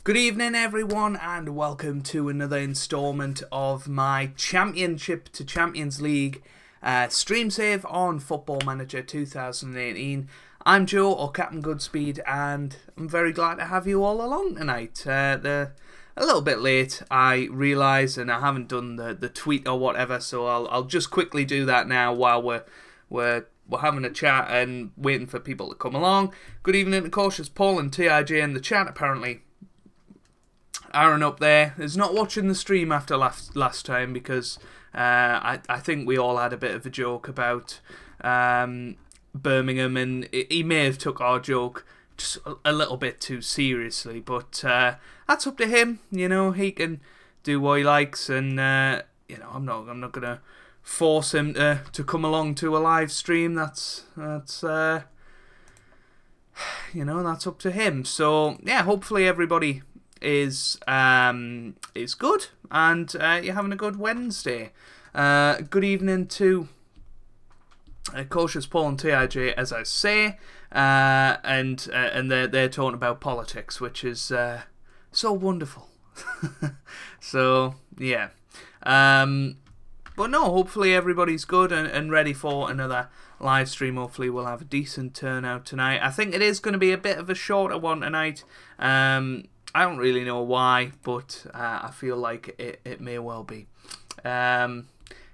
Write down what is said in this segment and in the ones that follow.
Good evening everyone and welcome to another instalment of my Championship to Champions League stream save on Football Manager 2018. I'm Joe, or Captain Goodspeed, and I'm very glad to have you all along tonight. They're a little bit late, I realise, and I haven't done the tweet or whatever, so I'll just quickly do that now while we're having a chat and waiting for people to come along. Good evening to Cautious Paul and TIJ in the chat. Apparently Aaron up there is not watching the stream after last time because I think we all had a bit of a joke about Birmingham, and he may have took our joke just a little bit too seriously, but that's up to him. You know, he can do what he likes, and you know, I'm not gonna force him to come along to a live stream. That's you know, that's up to him. So yeah, hopefully everybody is good and you're having a good Wednesday. Good evening to Cautious Paul and TIJ, as I say, and they're talking about politics, which is so wonderful. So yeah, but no, hopefully everybody's good and ready for another live stream. Hopefully we'll have a decent turnout tonight. I think it is going to be a bit of a shorter one tonight. I don't really know why, but I feel like it may well be.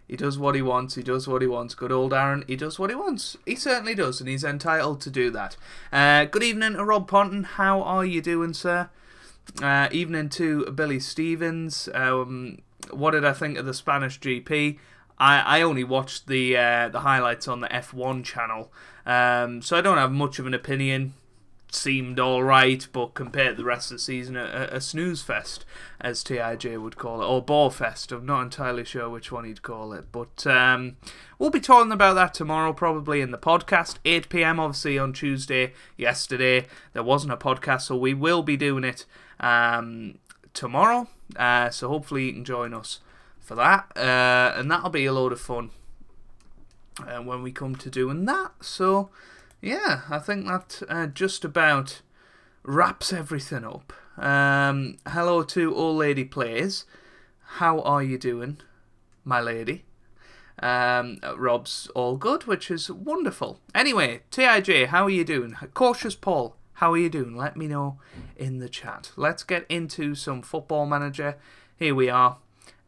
He does what he wants. He does what he wants. Good old Aaron. He does what he wants. He certainly does, and he's entitled to do that. Good evening to Rob Ponton. How are you doing, sir? Evening to Billy Stevens. What did I think of the Spanish GP? I only watched the highlights on the F1 channel, so I don't have much of an opinion. Seemed alright, but compared to the rest of the season, a snooze fest, as TIJ would call it, or bore fest. I'm not entirely sure which one he'd call it, but we'll be talking about that tomorrow, probably in the podcast, 8 PM, obviously on Tuesday. Yesterday there wasn't a podcast, so we will be doing it tomorrow, so hopefully you can join us for that, and that'll be a load of fun when we come to doing that. So yeah, I think that just about wraps everything up. Hello to Old Lady Plays. How are you doing, my lady? Rob's all good, which is wonderful. Anyway, TIJ, how are you doing? Cautious Paul, how are you doing? Let me know in the chat. Let's get into some Football Manager. Here we are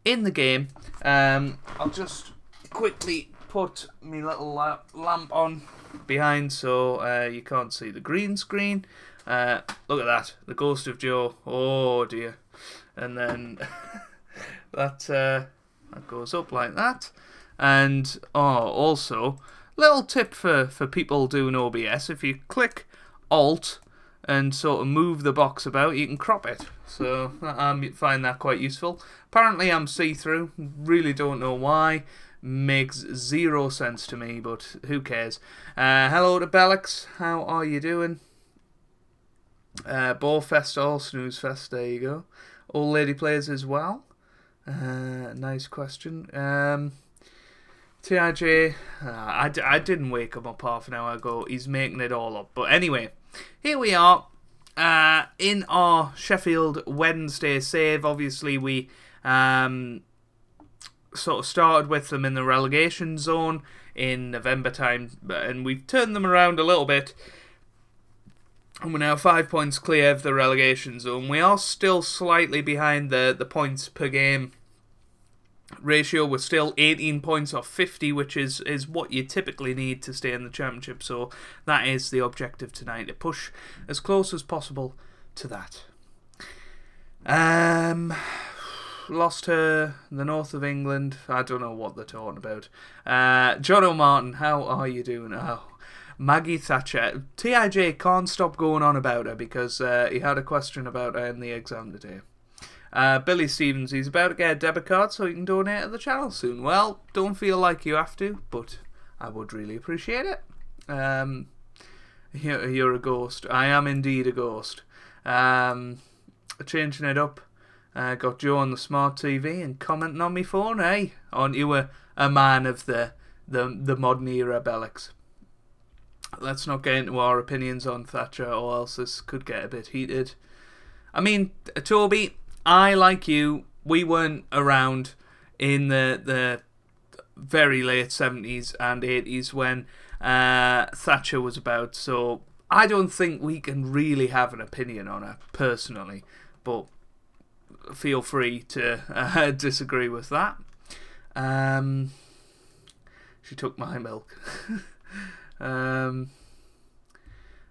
in the game. I'll just quickly put my little lamp on behind so you can't see the green screen. Look at that, the ghost of Joe. Oh dear. And then that goes up like that. And also little tip for people doing OBS: if you click Alt and sort of move the box about, you can crop it. So I find that quite useful. Apparently I'm see-through, really don't know why. Makes zero sense to me, but who cares. Hello to Bellix, how are you doing? Borefest or Snooze Fest, there you go. Old Lady Plays as well. Nice question. TIJ, I didn't wake him up half an hour ago. He's making it all up. But anyway, here we are in our Sheffield Wednesday save. Obviously we sort of started with them in the relegation zone in November time, and we've turned them around a little bit, and we're now 5 points clear of the relegation zone. We are still slightly behind the points per game ratio. We're still 18 points off 50, which is what you typically need to stay in the Championship, so that is the objective tonight, to push as close as possible to that. Lost to the north of England. I don't know what they're talking about. John O'Martin, how are you doing? Oh, Maggie Thatcher. TIJ can't stop going on about her because he had a question about her in the exam today. Billy Stevens, he's about to get a debit card so he can donate to the channel soon. Well, don't feel like you have to, but I would really appreciate it. You're a ghost. I am indeed a ghost. Changing it up. Got Joe on the smart TV and commenting on my phone. Hey, aren't you a man of the modern era, Bellix? Let's not get into our opinions on Thatcher, or else this could get a bit heated. I mean, Toby, I, like you, we weren't around in the very late 70s and 80s when Thatcher was about, so I don't think we can really have an opinion on her, personally, but feel free to disagree with that. She took my milk.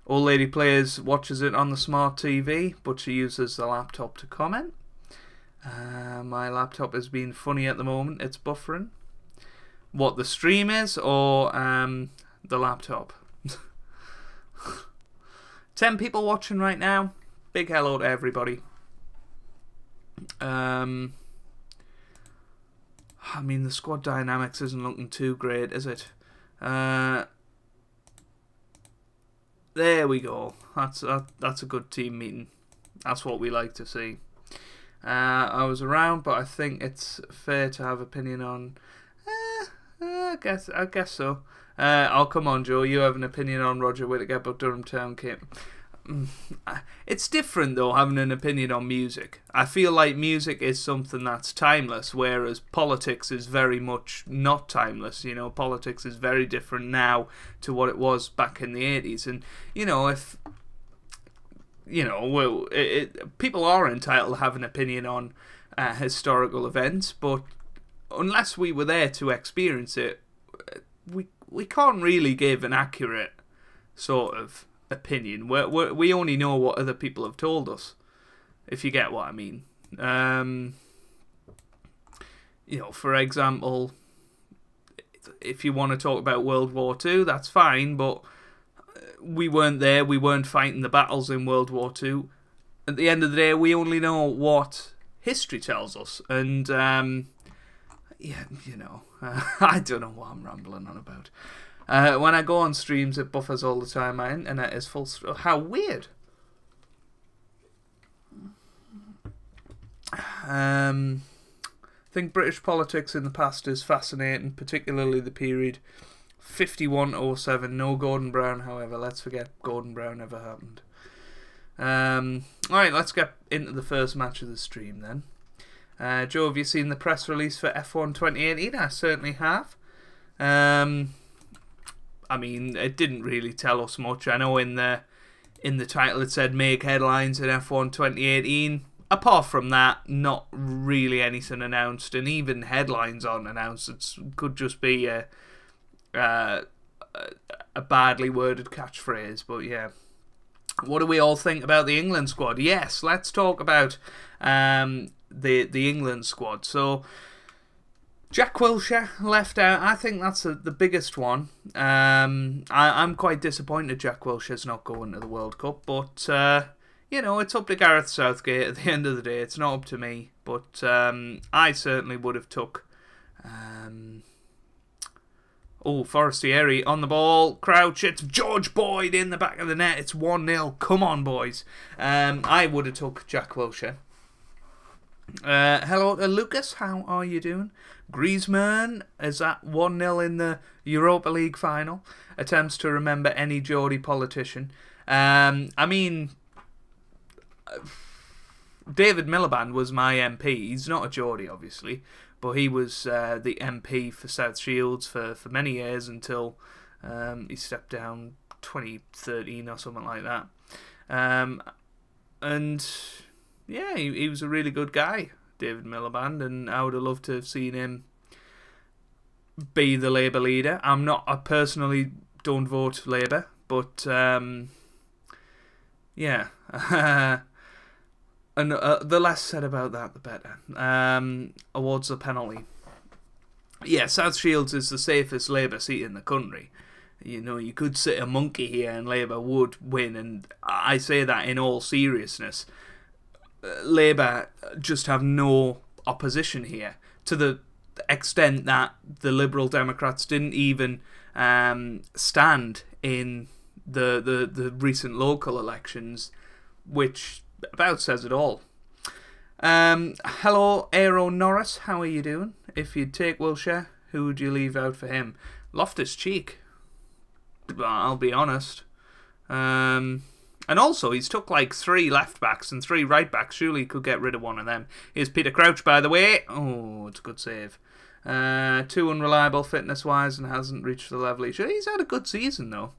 Old lady players watches it on the smart TV, but she uses the laptop to comment. My laptop is being funny at the moment. It's buffering. What, the stream is, or the laptop? 10 people watching right now. Big hello to everybody. I mean, the squad dynamics isn't looking too great, is it? There we go. That's a good team meeting. That's what we like to see. I was around, but I think it's fair to have opinion on. I guess so. Oh, come on, Joe. You have an opinion on Roger Whittaker, but Durham Town came. It's different, though, having an opinion on music. I feel like music is something that's timeless, whereas politics is very much not timeless. You know, politics is very different now to what it was back in the 80s. And, you know, if... You know, well, people are entitled to have an opinion on historical events, but unless we were there to experience it, we can't really give an accurate sort of opinion. We only know what other people have told us, if you get what I mean. You know, for example, if you want to talk about World War II, that's fine, but we weren't there, we weren't fighting the battles in World War II. At the end of the day, we only know what history tells us, and yeah, you know, I don't know what I'm rambling on about. When I go on streams, it buffers all the time. My internet is full. How weird. I think British politics in the past is fascinating, particularly the period 51-07. No Gordon Brown, however. Let's forget Gordon Brown ever happened. Alright, let's get into the first match of the stream then. Joe, have you seen the press release for F1 2018? I certainly have. I mean, it didn't really tell us much. I know in the title it said make headlines in F1 2018. Apart from that, not really anything announced, and even headlines aren't announced. It could just be a badly worded catchphrase, but yeah. What do we all think about the England squad? Yes, let's talk about the England squad. So, Jack Wilshere left out. I think that's the biggest one. I'm quite disappointed Jack Wilshere's not going to the World Cup, but you know, it's up to Gareth Southgate at the end of the day. It's not up to me, but I certainly would have took... Oh, Forestieri on the ball. Crouch. It's George Boyd in the back of the net. It's 1-0. Come on, boys. I would have took Jack Wilshere. Hello to Lucas. How are you doing? Griezmann is at 1-0 in the Europa League final. Attempts to remember any Geordie politician. I mean... David Miliband was my MP. He's not a Geordie, obviously, but he was the MP for South Shields for many years until he stepped down 2013 or something like that. And yeah, he was a really good guy, David Miliband, and I would have loved to have seen him be the Labour leader. I personally don't vote Labour, but yeah. And the less said about that, the better. Awards the penalty. Yeah, South Shields is the safest Labour seat in the country. You know, you could sit a monkey here and Labour would win, and I say that in all seriousness. Labour just have no opposition here, to the extent that the Liberal Democrats didn't even stand in the recent local elections, which... about says it all. Hello, Aero Norris. How are you doing? If you'd take Wilshere, who would you leave out for him? Loftus-Cheek. I'll be honest. And also, he's took like 3 left-backs and 3 right-backs. Surely he could get rid of one of them. Here's Peter Crouch, by the way. Oh, it's a good save. Too unreliable fitness-wise and hasn't reached the level he should. He's had a good season, though.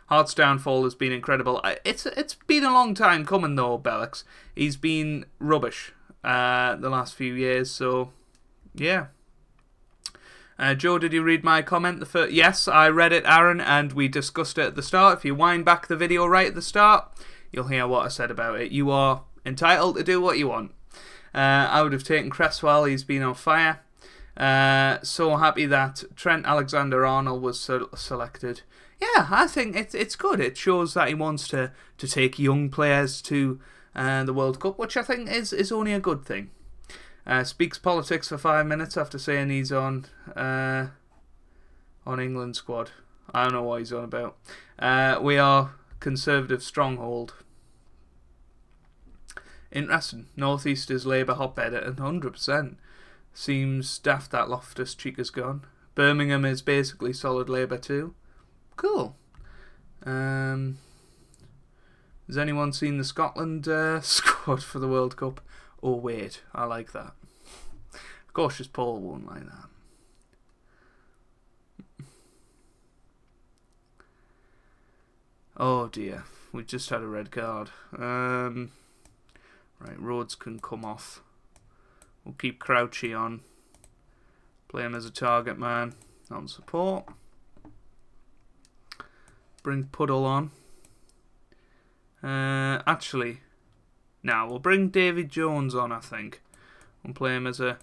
Hart's downfall has been incredible. It's been a long time coming, though, Bellix. He's been rubbish the last few years, so yeah. Joe, did you read my comment? Yes, I read it, Aaron, and we discussed it at the start. If you wind back the video right at the start, you'll hear what I said about it. You are entitled to do what you want. I would have taken Cresswell. He's been on fire. So happy that Trent Alexander-Arnold was selected. Yeah, I think it's good. It shows that he wants to take young players to the World Cup, which I think is only a good thing. Speaks politics for 5 minutes after saying he's on England squad. I don't know what he's on about. We are Conservative stronghold. Interesting. North East is Labour hotbed at 100%. Seems daft that Loftus-Cheek is gone. Birmingham is basically solid Labour too. Cool. Has anyone seen the Scotland squad for the World Cup? Oh wait, I like that. Cautious Paul won't like that. Oh dear, we just had a red card. Right, Rhodes can come off. We'll keep Crouchy on. Play him as a target man on support. Bring Puddle on. Actually, now we'll bring David Jones on, I think. We'll play him as a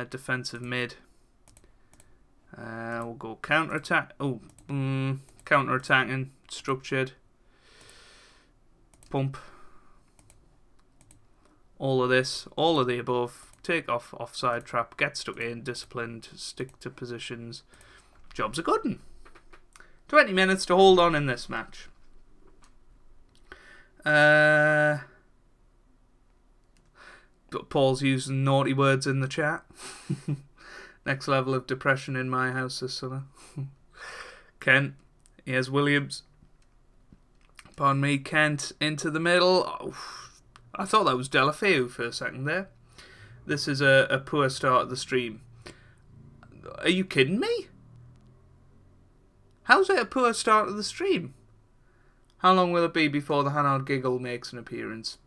defensive mid. We'll go counter-attack. Oh, counter-attacking, structured. Pump. All of this, all of the above. Take off offside trap, get stuck in, disciplined, stick to positions. Job's a good one. 20 minutes to hold on in this match. Paul's using naughty words in the chat. Next level of depression in my house this summer. Kent. Here's Williams. Pardon me. Kent into the middle. Oh, I thought that was Delafeu for a second there. This is a poor start of the stream. Are you kidding me? How's it a poor start of the stream? How long will it be before the Hannard Giggle makes an appearance?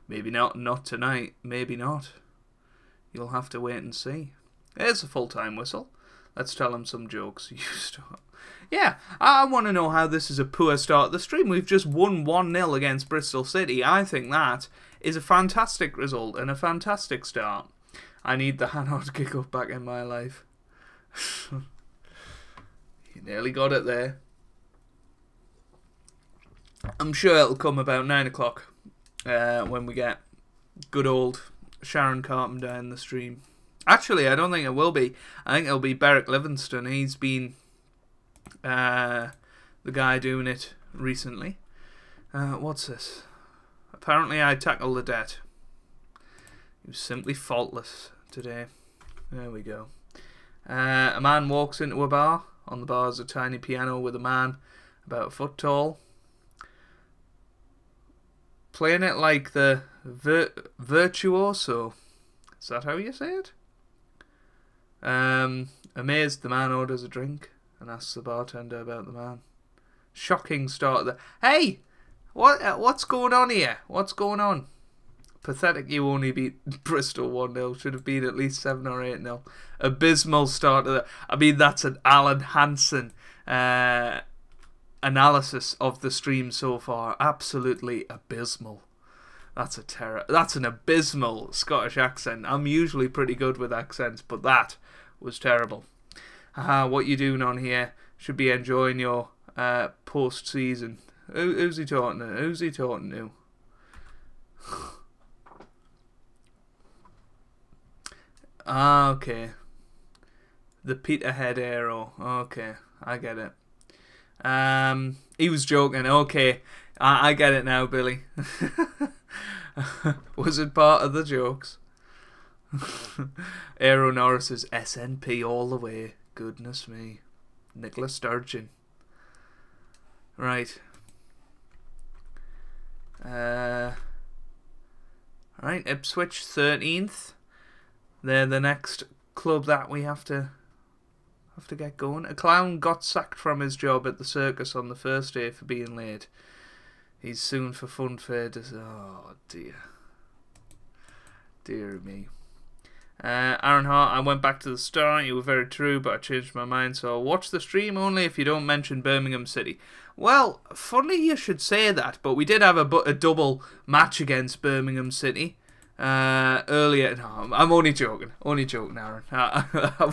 Maybe not tonight. Maybe not. You'll have to wait and see. Here's a full-time whistle. Let's tell him some jokes. You start. Yeah, I want to know how this is a poor start of the stream. We've just won 1-0 against Bristol City. I think that is a fantastic result and a fantastic start. I need the Hannard Giggle back in my life. You nearly got it there. I'm sure it'll come about 9 o'clock when we get good old Sharon Carpenter in the stream. Actually, I don't think it will be. I think it'll be Beric Livingston. He's been the guy doing it recently. What's this? Apparently I tackled the debt. He was simply faultless today. There we go. A man walks into a bar. On the bar is a tiny piano with a man about a foot tall. Playing it like the virtuoso. Is that how you say it? Amazed, the man orders a drink and asks the bartender about the man. Shocking start. Hey! What's going on here? What's going on? Pathetic you only beat Bristol 1-0. Should have been at least 7 or 8-0. Abysmal start. I mean, that's an Alan Hansen analysis of the stream so far. Absolutely abysmal. That's That's an abysmal Scottish accent. I'm usually pretty good with accents, but that was terrible. What you doing on here? Should be enjoying your post-season. Who's he talking to? Who's he talking to? Okay. The Peterhead arrow. Okay, I get it. He was joking. Okay, I get it now, Billy. Was it part of the jokes? Aero Norris is SNP all the way. Goodness me. Nicola Sturgeon. Right. Right, Ipswich 13th. They're the next club that we have to get going. A clown got sacked from his job at the circus on the first day for being late. He's soon for funfair. Oh dear. Dear me. Aaron Hart, I went back to the start. You were very true, but I changed my mind, so I'll watch the stream only if you don't mention Birmingham City. Well, funny you should say that, but we did have a double match against Birmingham City earlier. No, I'm only joking. Only joking, Aaron. I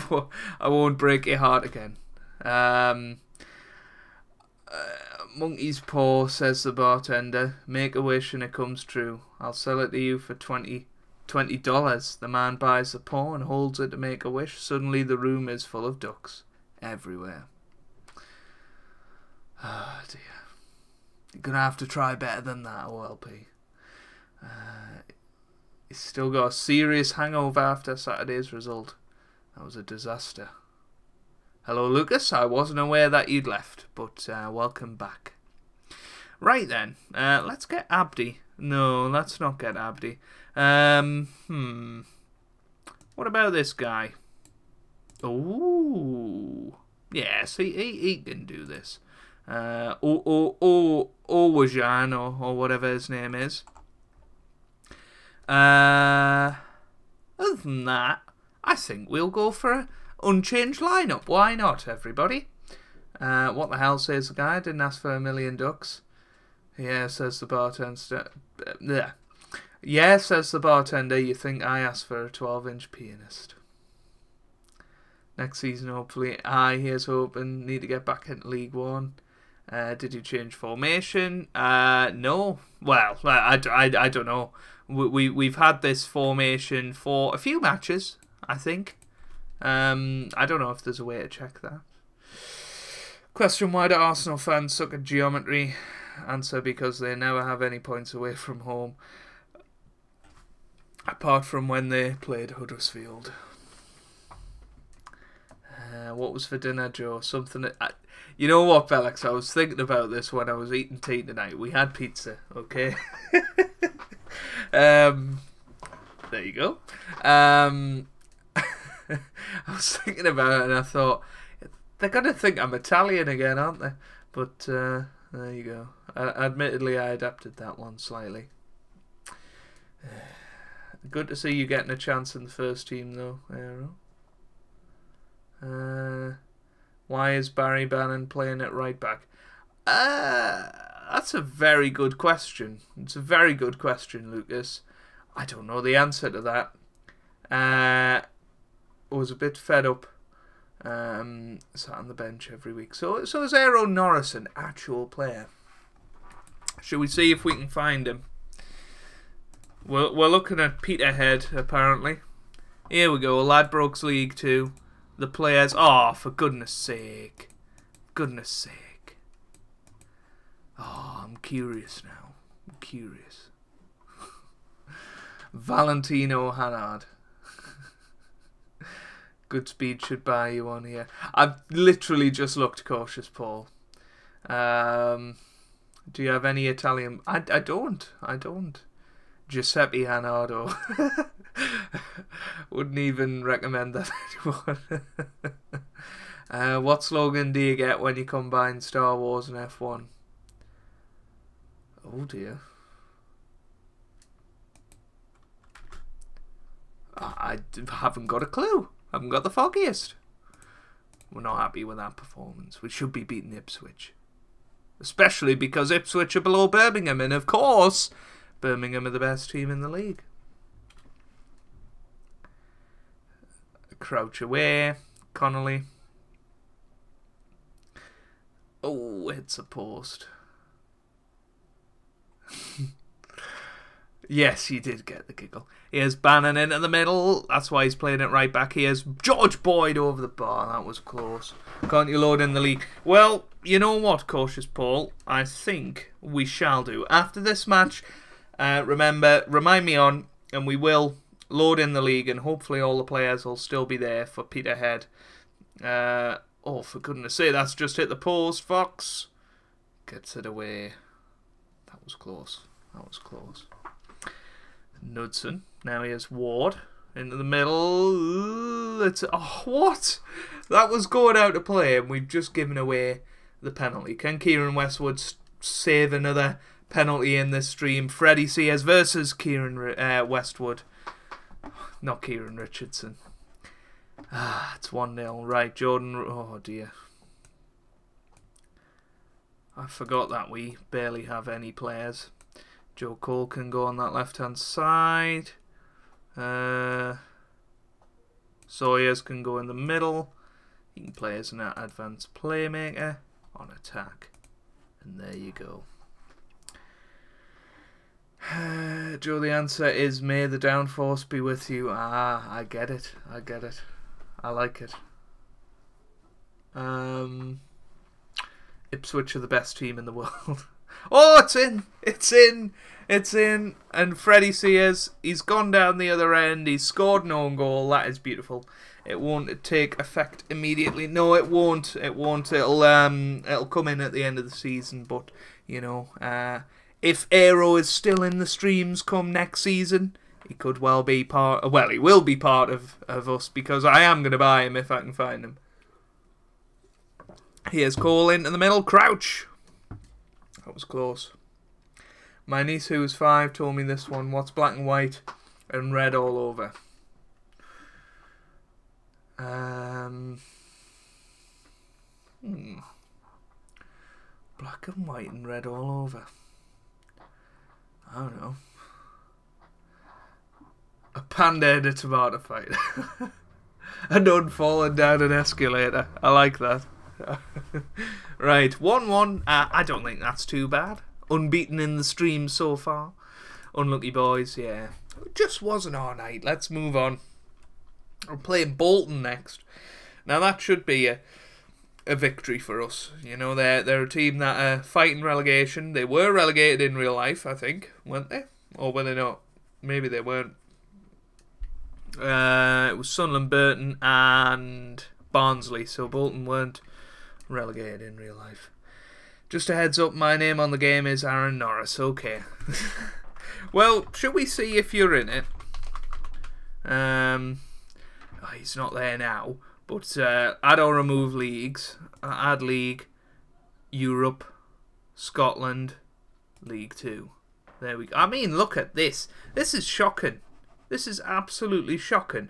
won't break your heart again. Monkey's paw, says the bartender. Make a wish and it comes true. I'll sell it to you for $20. The man buys the paw and holds it to make a wish. Suddenly the room is full of ducks everywhere. Oh dear. You're going to have to try better than that, OLP. He's still got a serious hangover after Saturday's result. That was a disaster. Hello, Lucas. I wasn't aware that you'd left, but welcome back. Right then, let's get Abdi. No, let's not get Abdi. What about this guy? Oh, yes, he can do this. Owajan or whatever his name is. Other than that, I think we'll go for an unchanged lineup. Why not, everybody? What the hell, says the guy? Didn't ask for a million ducks. Yeah, says the bartender. Yeah, says the bartender. You think I asked for a 12-inch pianist? Next season, hopefully. Here's hoping. Need to get back into League One. Did you change formation? No. Well, I don't know. We've had this formation for a few matches, I think. I don't know if there's a way to check that. Question: why do Arsenal fans suck at geometry? Answer: because they never have any points away from home. Apart from when they played Huddersfield. What was for dinner, Joe? Something... you know what, Felix? I was thinking about this when I was eating tea tonight. We had pizza, okay? There you go. I was thinking about it and I thought, they're going to think I'm Italian again, aren't they? But there you go. Admittedly, I adapted that one slightly. Good to see you getting a chance in the first team, though, Aero. Why is Barry Bannon playing at right back? That's a very good question. It's a very good question, Lucas. I don't know the answer to that. I was a bit fed up. Sat on the bench every week. So is Aero Norris an actual player? Should we see if we can find him? We're looking at Peterhead, apparently. Here we go, Ladbrokes League 2. The players... Oh, for goodness sake. Goodness sake. Oh, I'm curious now. I'm curious. Valentino Hannard. Goodspeed should buy you one here. I've literally just looked, Cautious Paul. Do you have any Italian... I don't. Giuseppe Hannardo. Wouldn't even recommend that to anyone. What slogan do you get when you combine Star Wars and F1? Oh dear. I haven't got a clue. I haven't got the foggiest. We're not happy with that performance. We should be beating Ipswich. Especially because Ipswich are below Birmingham, and of course, Birmingham are the best team in the league. Crouch away. Connolly. Oh, hits a post. Yes, he did get the giggle. Here's Bannon into the middle. That's why he's playing it right back. Here's George Boyd over the bar. That was close. Can't you load in the league? Well, you know what, Cautious Paul? I think we shall do. After this match, remind me on, and we will load in the league, and hopefully all the players will still be there for Peterhead. Oh, for goodness sake, that's just hit the post. Fox gets it away. That was close. That was close. Knudsen. Now he has Ward into the middle. It's what? That was going out to play, and we've just given away the penalty. Can Kieran Westwood save another penalty in this stream? Freddie Sears versus Kieran Westwood. Not Kieran Richardson. It's 1-0. Right, Jordan. Oh dear. I forgot that we barely have any players. Joe Cole can go on that left-hand side. Sawyers can go in the middle. He can play as an advanced playmaker on attack. And there you go. Joe, the answer is may the downforce be with you. I get it. I get it. I like it. Ipswich are the best team in the world. Oh, it's in! It's in! It's in! And Freddie Sears, he's gone down the other end. He's scored an own goal. That is beautiful. It won't take effect immediately. No, it won't. It won't. It'll come in at the end of the season. But, you know, if Aero is still in the streams come next season, he could well be part... Well, he will be part of us because I am going to buy him if I can find him. Here's Cole into the middle. Crouch. That was close. My niece, who was 5, told me this one. What's black and white and red all over? Black and white and red all over. I don't know. A panda in a tomato fight. A nun falling down an escalator. I like that. Right, 1-1. I don't think that's too bad. Unbeaten in the stream so far. Unlucky boys, yeah. It just wasn't our night. Let's move on. We're playing Bolton next. Now that should be a victory for us. You know, they're a team that are fighting relegation. They were relegated in real life, I think, weren't they? Or were they not? Maybe they weren't. It was Sunderland, Burton and Barnsley, so Bolton weren't relegated in real life. Just a heads up, my name on the game is Aaron Norris. Okay. Well, should we see if you're in it? He's not there now. But add or remove leagues. Add league. Europe. Scotland. League 2. There we go. I mean, look at this. This is shocking. This is absolutely shocking.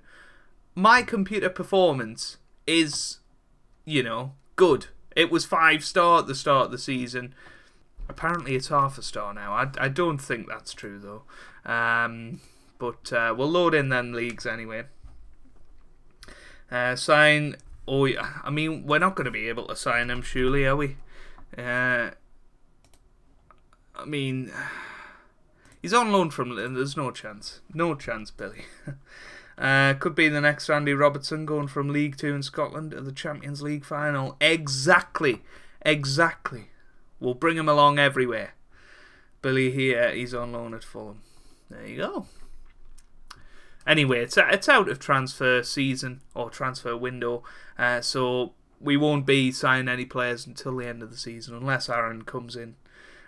My computer performance is, you know, good. It was 5-star at the start of the season. Apparently it's half a star now. I don't think that's true, though. But we'll load in them leagues anyway. Sign... Oh, yeah. I mean, we're not going to be able to sign him, surely, are we? I mean... He's on loan from... There's no chance. No chance, Billy. Could be the next Andy Robertson going from League 2 in Scotland to the Champions League final. Exactly. Exactly. We'll bring him along everywhere. Billy here, he's on loan at Fulham. There you go. Anyway, it's out of transfer season or transfer window, so we won't be signing any players until the end of the season unless Aaron comes in.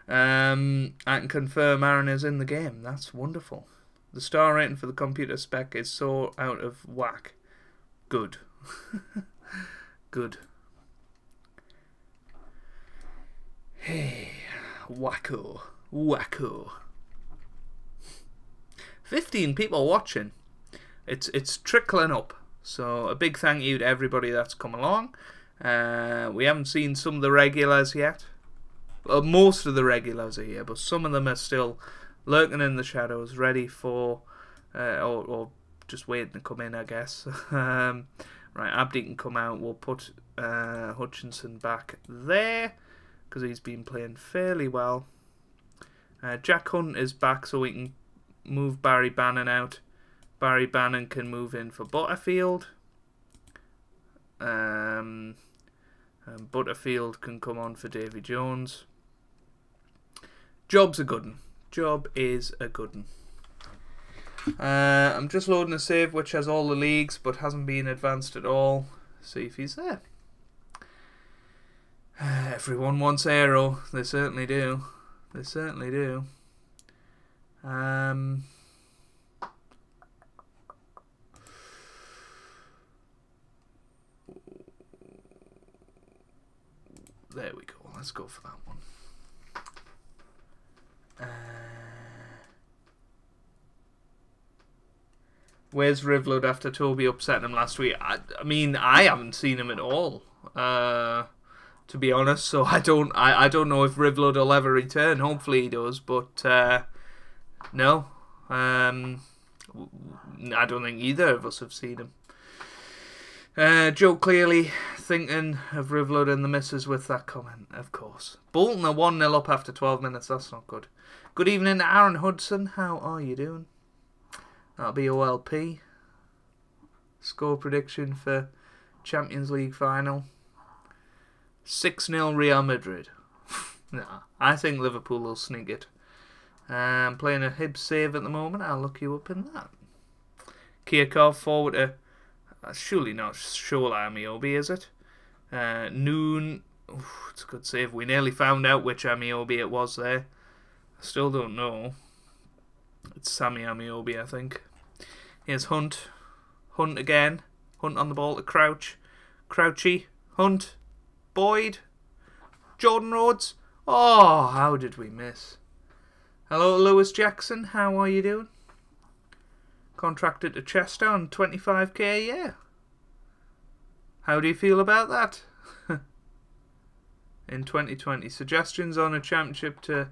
I can confirm Aaron is in the game. That's wonderful. The star rating for the computer spec is so out of whack. Good. Good. Hey, wacko. Wacko. 15 people watching. It's trickling up. So a big thank you to everybody that's come along. We haven't seen some of the regulars yet. Most of the regulars are here, but some of them are still lurking in the shadows, ready for, or just waiting to come in, I guess. Right, Abdi can come out. We'll put Hutchinson back there, because he's been playing fairly well. Jack Hunt is back, so we can move Barry Bannon out. Barry Bannon can move in for Butterfield. And Butterfield can come on for Davy Jones. Job's a good one. Job is a good one. I'm just loading a save which has all the leagues but hasn't been advanced at all. See if he's there. Everyone wants Aero. They certainly do. They certainly do. There we go. Let's go for that one. Where's Rivlud after Toby upset him last week? I mean, I haven't seen him at all, to be honest. So I don't know if Rivlud will ever return. Hopefully he does, but no. I don't think either of us have seen him. Joe clearly thinking of Rivlud and the missus with that comment, of course. Bolton are 1-0 up after 12 minutes. That's not good. Good evening, Aaron Hudson. How are you doing? That'll be OLP. Score prediction for Champions League final. 6-0 Real Madrid. Nah, I think Liverpool will sneak it. Playing a Hibs save at the moment. I'll look you up in that. Kiyakov forward to... surely not Shola Amiobi, is it? Noon. Oof, it's a good save. We nearly found out which Amiobi it was there. I still don't know. It's Sammy Amiobi, I think. Here's Hunt. Hunt again. Hunt on the ball to Crouch. Crouchy. Hunt. Boyd. Jordan Rhodes. Oh, how did we miss? Hello, Lewis Jackson. How are you doing? Contracted to Chester on 25k a year. How do you feel about that? In 2020. Suggestions on a championship to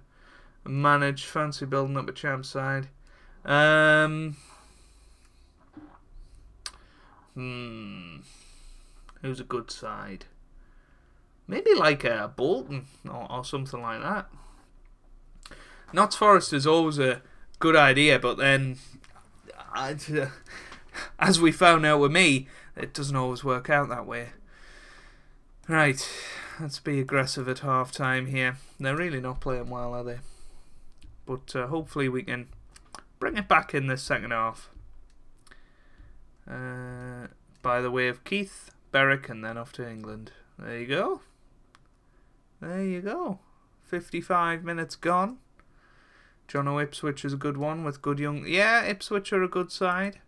manage. Fancy building up a champ side. Who's a good side? Maybe like a Bolton or something like that. Notts Forest is always a good idea, but then, as we found out with me, it doesn't always work out that way. Right, let's be aggressive at half time here. They're really not playing well, are they? But hopefully we can bring it back in this second half. By the way of Keith, Berwick, and then off to England. There you go. There you go. 55 minutes gone. Jono Ipswich is a good one with good young... Yeah, Ipswich are a good side.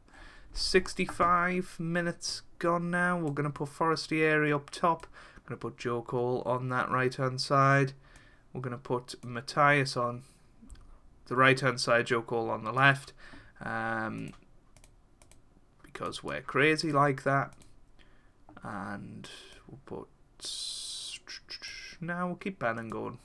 65 minutes gone now. We're going to put Forestieri up top. We're going to put Joe Cole on that right-hand side. We're going to put Matthias on the right-hand side, Joe Cole on the left. Because we're crazy like that. And we'll put... Now we'll keep Bannon going.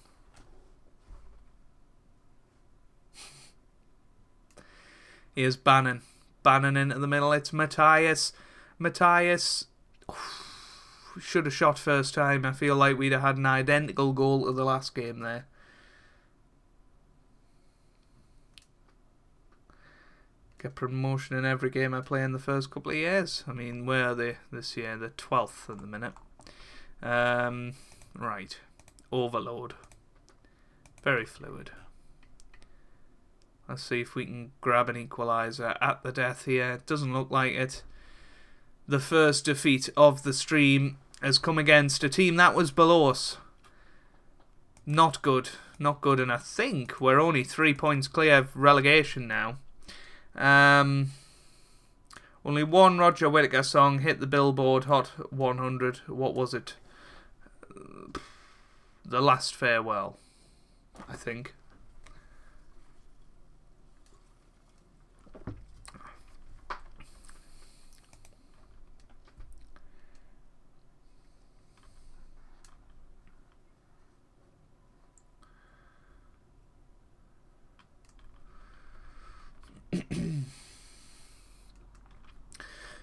Here's Bannon. Bannon into the middle. It's Matthias. Matthias should have shot first time. I feel like we'd have had an identical goal to the last game there. Get promotion in every game I play in the first couple of years. I mean, where are they this year? They're 12th at the minute. Right. Overload. Very fluid. Let's see if we can grab an equaliser at the death here. It doesn't look like it. The first defeat of the stream has come against a team that was below us. Not good. Not good. And I think we're only 3 points clear of relegation now. Only one Roger Whittaker song hit the Billboard Hot 100. What was it? The Last Farewell, I think.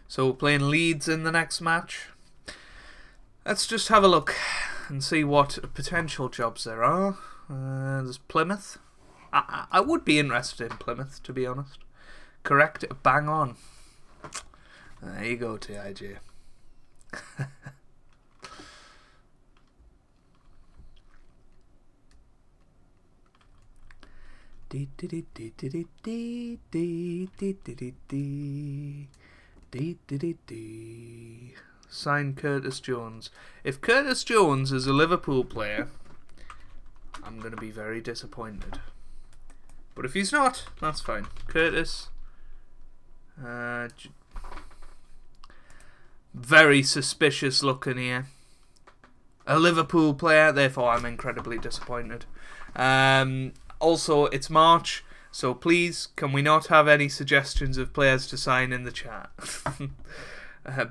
So we're playing Leeds in the next match. Let's just have a look and see what potential jobs there are. There's Plymouth. I would be interested in Plymouth, to be honest. Correct, bang on. There you go, TIJ. Sign Curtis Jones. If Curtis Jones is a Liverpool player, I'm going to be very disappointed. But if he's not, that's fine. Curtis. Very suspicious looking here. A Liverpool player, therefore I'm incredibly disappointed. Also, it's March, so please, can we not have any suggestions of players to sign in the chat?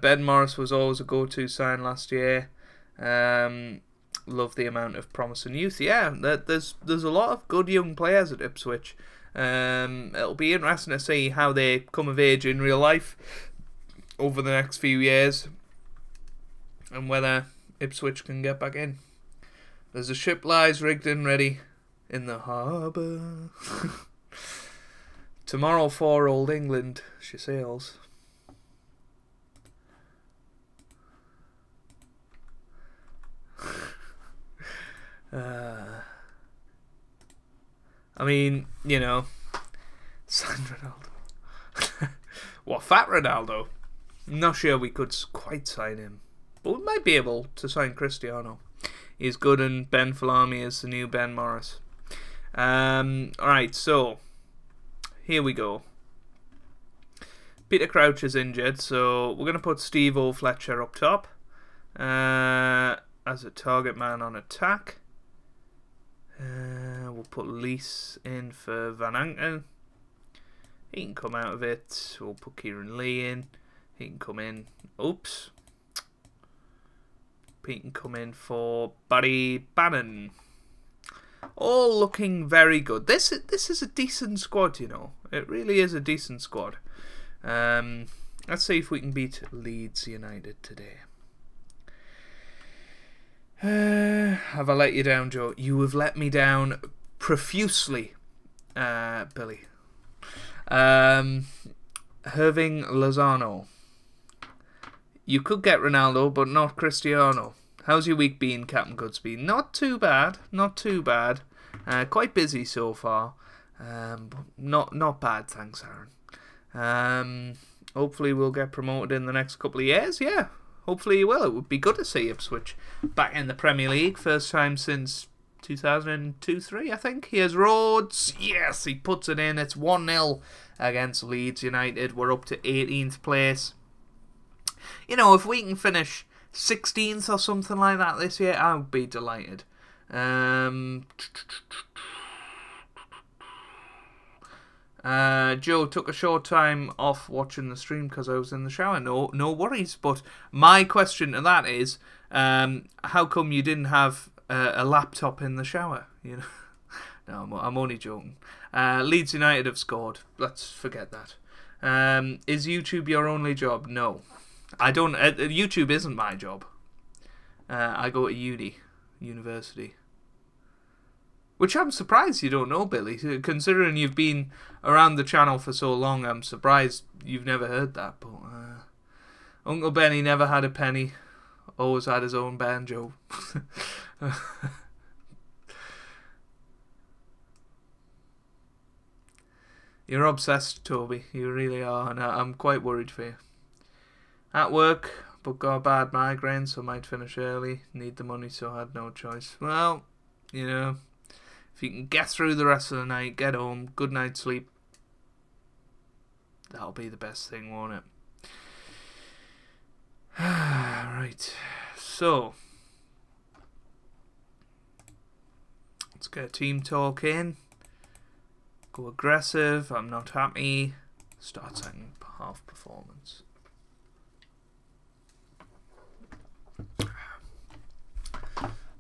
Ben Morris was always a go-to sign last year. Love the amount of promise and youth. Yeah, there's a lot of good young players at Ipswich. It'll be interesting to see how they come of age in real life over the next few years, and whether Ipswich can get back in. There's a ship lies rigged and ready in the harbour. Tomorrow for Old England she sails. I mean, you know, sign Ronaldo. What, fat Ronaldo? I'm not sure we could quite sign him, but we might be able to sign Cristiano. He's good, and Ben Falami is the new Ben Morris. Alright, so here we go. Peter Crouch is injured, so we're going to put Steve O'Fletcher up top as a target man on attack. We'll put Lees in for Van Anken. He can come out of it. We'll put Kieran Lee in. He can come in. Oops. He can come in for Barry Bannon. All looking very good. This is a decent squad, you know. It really is a decent squad. Let's see if we can beat Leeds United today. Have I let you down, Joe? You have let me down profusely, Billy. Herving Lozano. You could get Ronaldo, but not Cristiano. How's your week been, Captain Goodspeed? Not too bad. Not too bad. Quite busy so far. But not bad, thanks, Aaron. Hopefully we'll get promoted in the next couple of years. Yeah, hopefully you will. It would be good to see Ipswich back in the Premier League. First time since 2002-03, I think. Here's Rhodes. Yes, he puts it in. It's 1-0 against Leeds United. We're up to 18th place. You know, if we can finish 16th or something like that this year, I would be delighted. Joe, took a short time off watching the stream because I was in the shower. No worries. But my question to that is, how come you didn't have a laptop in the shower? You know, no, I'm only joking. Leeds United have scored. Let's forget that. Is YouTube your only job? No, I don't. YouTube isn't my job. I go to university. Which I'm surprised you don't know, Billy. Considering you've been around the channel for so long, I'm surprised you've never heard that. But Uncle Benny never had a penny. Always had his own banjo. You're obsessed, Toby. You really are. And I'm quite worried for you. At work, but got a bad migraine, so might finish early. Need the money, so I had no choice. Well, you know, if you can get through the rest of the night, get home, good night's sleep, that'll be the best thing, won't it? Right, so let's get team talk in. Go aggressive. I'm not happy. Start second half performance.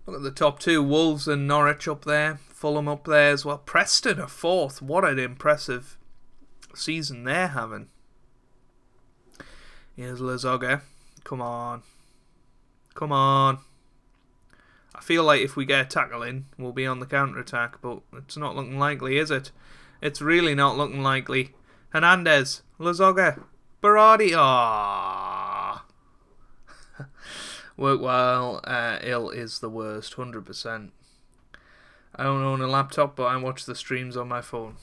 Look at the top two. Wolves and Norwich up there. Fulham up there as well. Preston are fourth. What an impressive season they're having. Here's Lazoga. Come on. Come on. I feel like if we get a tackle in, we'll be on the counter-attack, but it's not looking likely, is it? It's really not looking likely. Hernandez. Lazoga. Berardi. Aww. Work while ill is the worst, 100%. I don't own a laptop, but I watch the streams on my phone.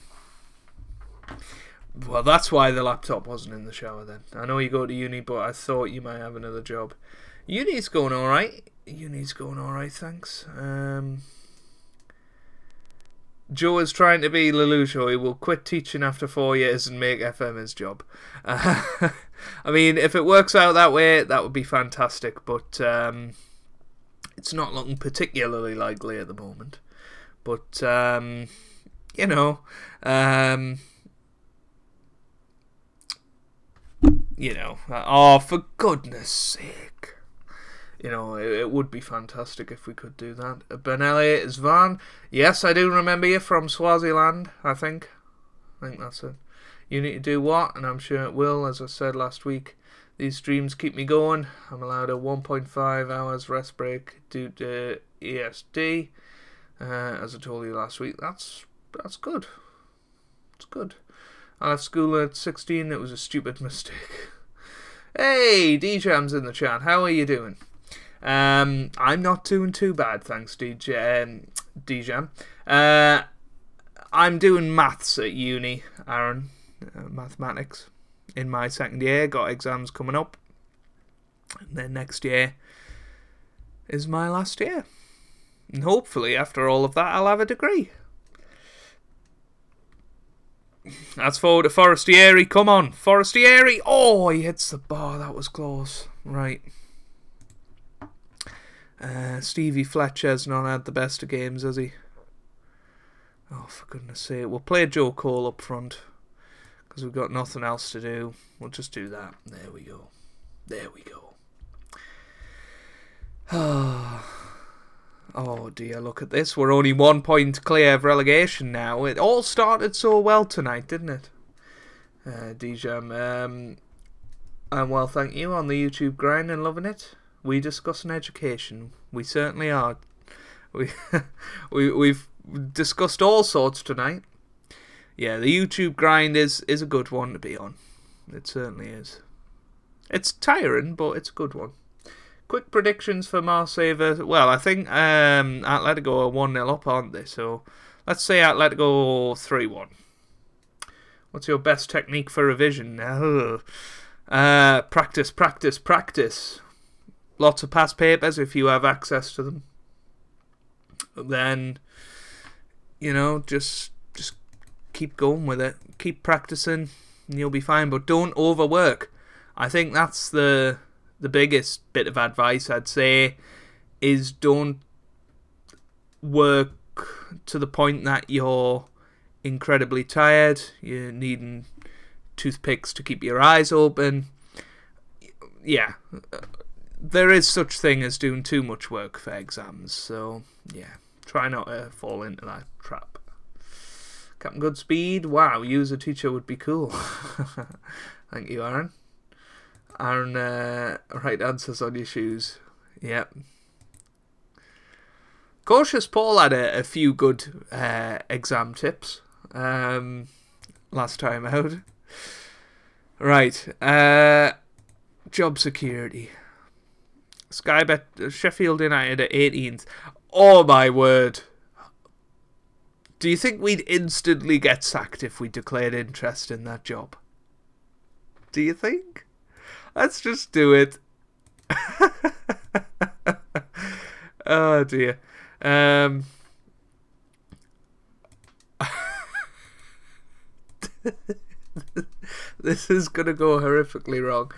Well, that's why the laptop wasn't in the shower then. I know you go to uni, but I thought you might have another job. Uni's going alright. Uni's going alright, thanks. Joe is trying to be Lelouch. He will quit teaching after 4 years and make FM his job. I mean, if it works out that way, that would be fantastic. But it's not looking particularly likely at the moment. But, you know, oh, for goodness sake. You know, it would be fantastic if we could do that. Benelli is Van. Yes, I do remember you from Swaziland, I think. I think that's it. You need to do what? And I'm sure it will, as I said last week. These streams keep me going. I'm allowed a 1.5 hours rest break due to ESD. As I told you last week, that's good. It's good. I left school at 16. It was a stupid mistake. Hey, DJam's in the chat. How are you doing? I'm not doing too bad, thanks, DJam. I'm doing maths at uni, Aaron. Mathematics. In my second year, got exams coming up. And then next year is my last year. And hopefully, after all of that, I'll have a degree. That's forward to Forestieri. Come on, Forestieri. Oh, he hits the bar. That was close. Right. Stevie Fletcher's not had the best of games, has he? Oh, for goodness sake. We'll play Joe Cole up front. Because we've got nothing else to do. We'll just do that. There we go. There we go. Oh dear, look at this. We're only 1 point clear of relegation now. It all started so well tonight, didn't it? DJam. I'm well, thank you, on the YouTube grind and loving it. We discuss an education. We certainly are. We've discussed all sorts tonight. Yeah, the YouTube grind is a good one to be on. It certainly is. It's tiring, but it's a good one. Quick predictions for Marseille versus... Well, I think Atletico are 1-0 up, aren't they? So let's say Atletico 3-1. What's your best technique for revision? Practice, practice, practice. Lots of past papers if you have access to them. Then, you know, just keep going with it. Keep practicing and you'll be fine. But don't overwork. I think that's the biggest bit of advice I'd say is don't work to the point that you're incredibly tired. You're needing toothpicks to keep your eyes open. Yeah. There is such thing as doing too much work for exams, so yeah, try not to fall into that trap. CaptainGoodspeed, wow, you as a teacher would be cool. Thank you, Aaron. Aaron, right answers on your shoes. Yep. Cautious Paul had a few good exam tips last time out. Right, job security. Skybet Sheffield United at 18th. Oh my word. Do you think we'd instantly get sacked if we declared interest in that job? Do you think? Let's just do it. Oh dear. This is going to go horrifically wrong.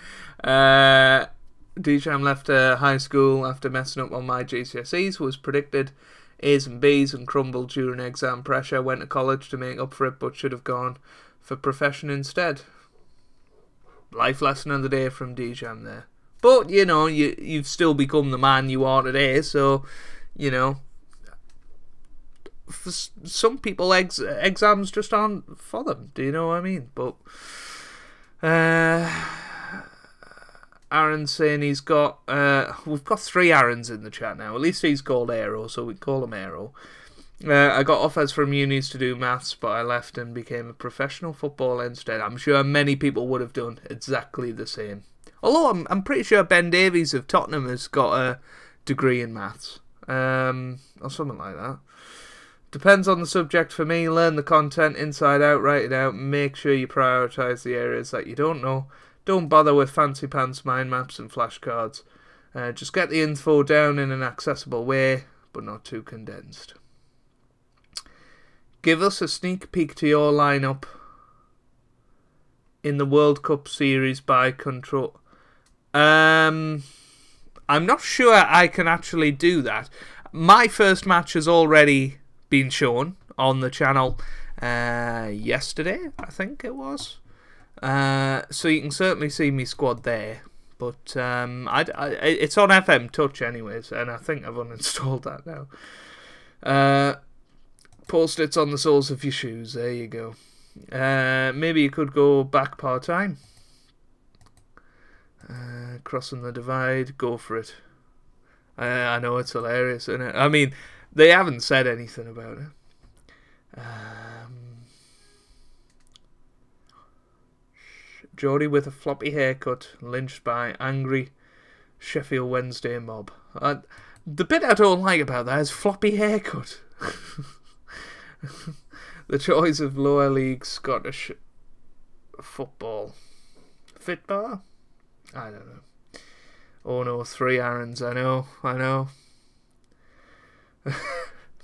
DJam left high school after messing up on my GCSEs, was predicted A's and B's and crumbled during exam pressure. Went to college to make up for it, but should have gone for profession instead. Life lesson of the day from DJam there. But, you know, you've still become the man you are today, so, you know, for some people exams just aren't for them, do you know what I mean? But Aaron's saying he's got we've got 3 Aarons in the chat now. At least he's called Aero, so we call him Aero. I got offers from unis to do maths, but I left and became a professional footballer instead. I'm sure many people would have done exactly the same. Although I'm pretty sure Ben Davies of Tottenham has got a degree in maths, or something like that. Depends on the subject for me. Learn the content inside out, write it out, make sure you prioritise the areas that you don't know. Don't bother with fancy pants mind maps and flashcards. Just get the info down in an accessible way, but not too condensed. Give us a sneak peek to your lineup in the World Cup series by control. I'm not sure I can actually do that. My first match has already been shown on the channel yesterday, I think it was. So you can certainly see me squad there. But it's on FM Touch anyways, and I think I've uninstalled that now. Post-its on the soles of your shoes, there you go. Maybe you could go back part-time. Crossing the divide, go for it. I know it's hilarious, isn't it? I mean, they haven't said anything about it. Geordie with a floppy haircut, lynched by angry Sheffield Wednesday mob. The bit I don't like about that is floppy haircut. The choice of lower league Scottish football. Fitbar? I don't know. Oh no, 3 Aarons, I know.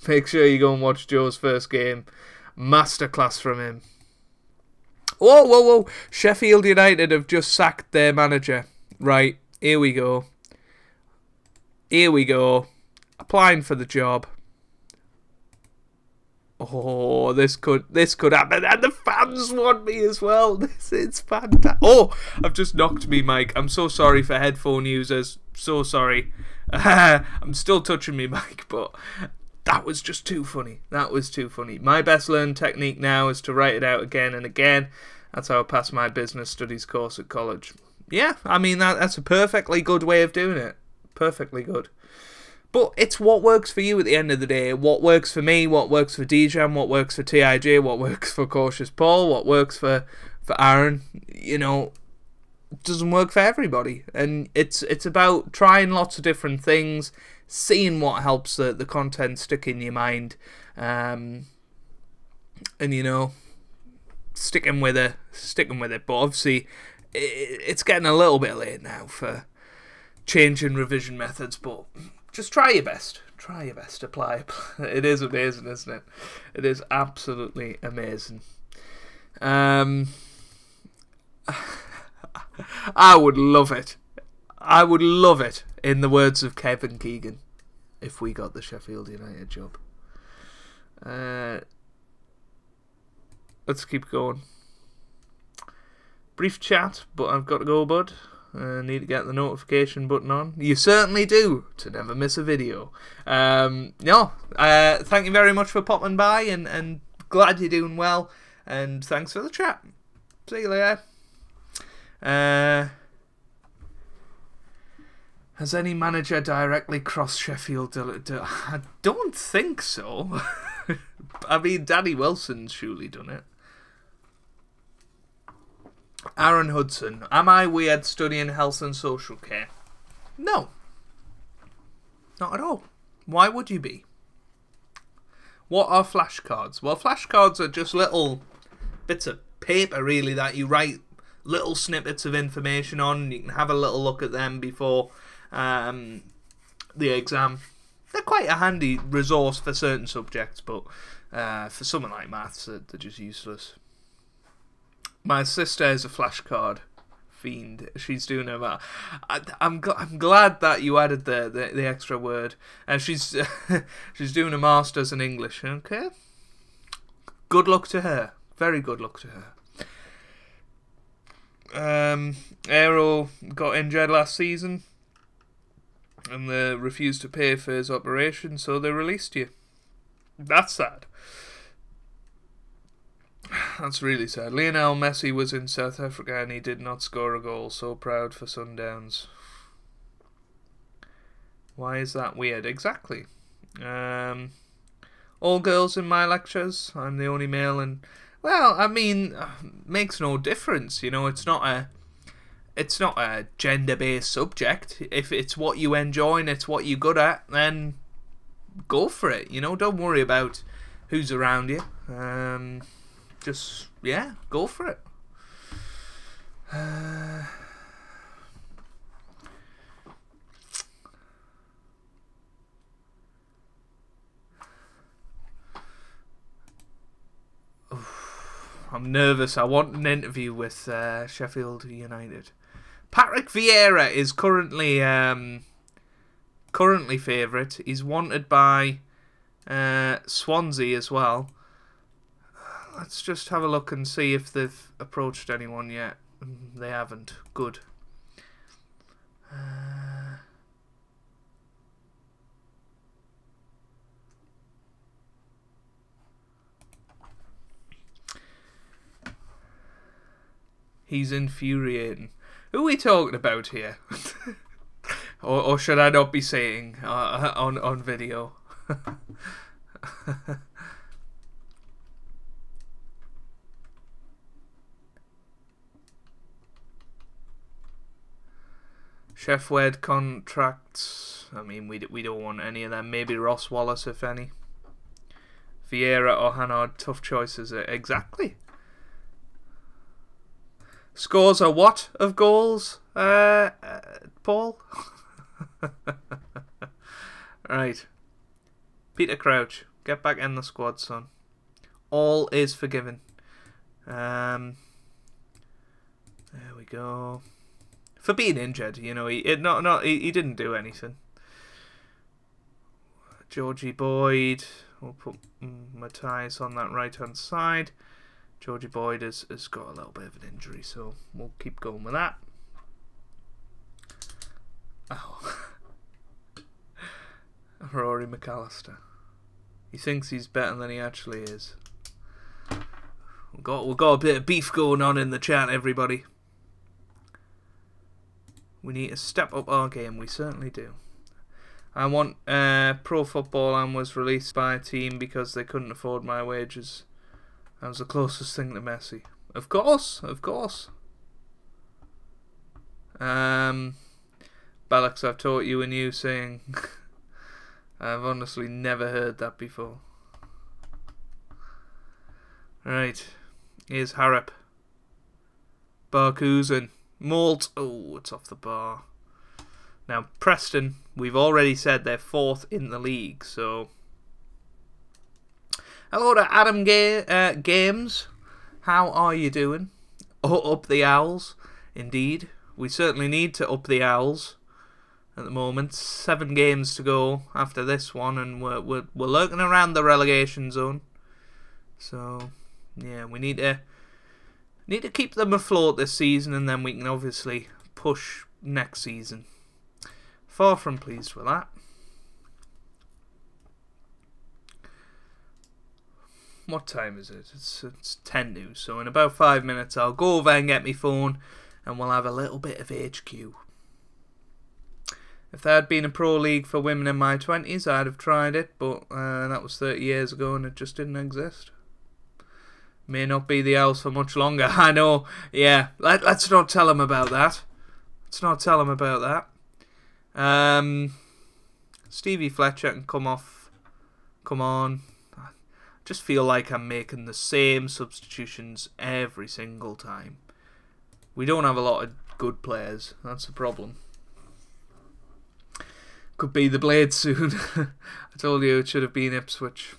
Make sure you go and watch Joe's first game. Masterclass from him. Whoa. Sheffield United have just sacked their manager. Right, here we go. Applying for the job. Oh, this could happen, and the fans want me as well. It's fantastic. Oh, I've just knocked me mic. I'm so sorry for headphone users. So sorry. I'm still touching me mic, but that was just too funny. My best learned technique now is to write it out again and again. That's how I passed my business studies course at college. Yeah, I mean, that's a perfectly good way of doing it. Perfectly good. But it's what works for you at the end of the day. What works for me, what works for DJam, what works for TIJ, what works for Cautious Paul, what works for Aaron. You know, it doesn't work for everybody. And it's about trying lots of different things, seeing what helps the content stick in your mind. And, you know, sticking with it. But obviously, it's getting a little bit late now for changing revision methods, but just try your best. Apply. It is amazing, isn't it? It is absolutely amazing. I would love it. In the words of Kevin Keegan, if we got the Sheffield United job. Let's keep going. Brief chat, but I've got to go, bud. Need to get the notification button on. You certainly do, to never miss a video. Thank you very much for popping by, and glad you're doing well, and thanks for the chat. See you later. Has any manager directly crossed Sheffield? I don't think so. I mean, Danny Wilson's surely done it. Aaron Hudson, am I weird studying health and social care? No. Not at all. Why would you be? What are flashcards? Well, flashcards are just little bits of paper, really, that you write little snippets of information on. You can have a little look at them before the exam. They're quite a handy resource for certain subjects, but for someone like maths, they're just useless. My sister is a flashcard fiend. She's doing her. I'm glad that you added the extra word. And she's she's doing a master's in English. Okay. Good luck to her. Very good luck to her. Aero got injured last season, and they refused to pay for his operation, so they released you. That's sad. That's really sad. Lionel Messi was in South Africa and he did not score a goal. So proud for Sundowns. Why is that weird? Exactly. All girls in my lectures. I'm the only male, and well, I mean, makes no difference. You know, it's not a gender-based subject. If it's what you enjoy and it's what you're good at, then go for it. You know, don't worry about who's around you. Just, yeah, go for it. I'm nervous. I want an interview with Sheffield United. Patrick Vieira is currently favourite. He's wanted by Swansea as well. Let's just have a look and see if they've approached anyone yet. They haven't. Good. He's infuriating. Who are we talking about here? or should I not be saying on video? Chef Wed contracts. I mean, we don't want any of them. Maybe Ross Wallace, if any. Vieira or Hannard, tough choices. Exactly. Scores a what of goals, Paul? Right. Peter Crouch, get back in the squad, son. All is forgiven. There we go. For being injured, you know, he didn't do anything. Georgie Boyd, we'll put Matthias on that right hand side. Georgie Boyd has got a little bit of an injury, so we'll keep going with that. Oh. Rory McAllister. He thinks he's better than he actually is. We've got a bit of beef going on in the chat, everybody. We need to step up our game, we certainly do. I want Pro Football and was released by a team because they couldn't afford my wages. That was the closest thing to Messi. Of course, of course. Balax, I've taught you a new saying. I've honestly never heard that before. Right. Here's Harrop. Barkusen. Malt. Oh, it's off the bar. Now, Preston, we've already said they're 4th in the league, so... Hello to Adam Games. How are you doing? Up the Owls, indeed. We certainly need to up the Owls at the moment. 7 games to go after this one, and we're lurking around the relegation zone. So yeah, we need to keep them afloat this season, and then we can obviously push next season. Far from pleased with that. What time is it? It's 10 to, so in about 5 minutes I'll go over and get my phone and we'll have a little bit of HQ. If there had been a pro league for women in my 20s, I'd have tried it, but that was 30 years ago and it just didn't exist. May not be the Owls for much longer, I know. Yeah, let's not tell them about that. Let's not tell them about that. Stevie Fletcher can come off. Come on. Just feel like I'm making the same substitutions every single time. We don't have a lot of good players. That's the problem. Could be the Blade soon. I told you it should have been Ipswich.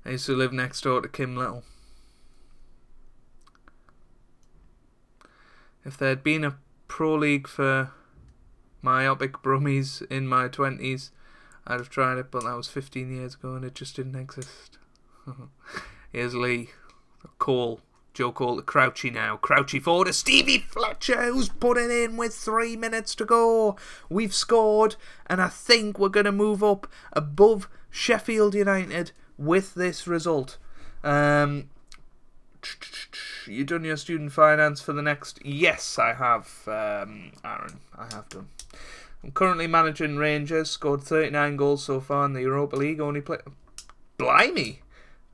I used to live next door to Kim Little. If there had been a pro league for myopic brummies in my 20s, I'd have tried it, but that was 15 years ago and it just didn't exist. Here's Lee. Cole. Joe Cole to Crouchy now. Crouchy forward to Stevie Fletcher, who's put it in with 3 minutes to go. We've scored, and I think we're going to move up above Sheffield United with this result. You done your student finance for the next? Yes, I have, Aaron. I have done. I'm currently managing Rangers. Scored 39 goals so far in the Europa League. Only play... Blimey.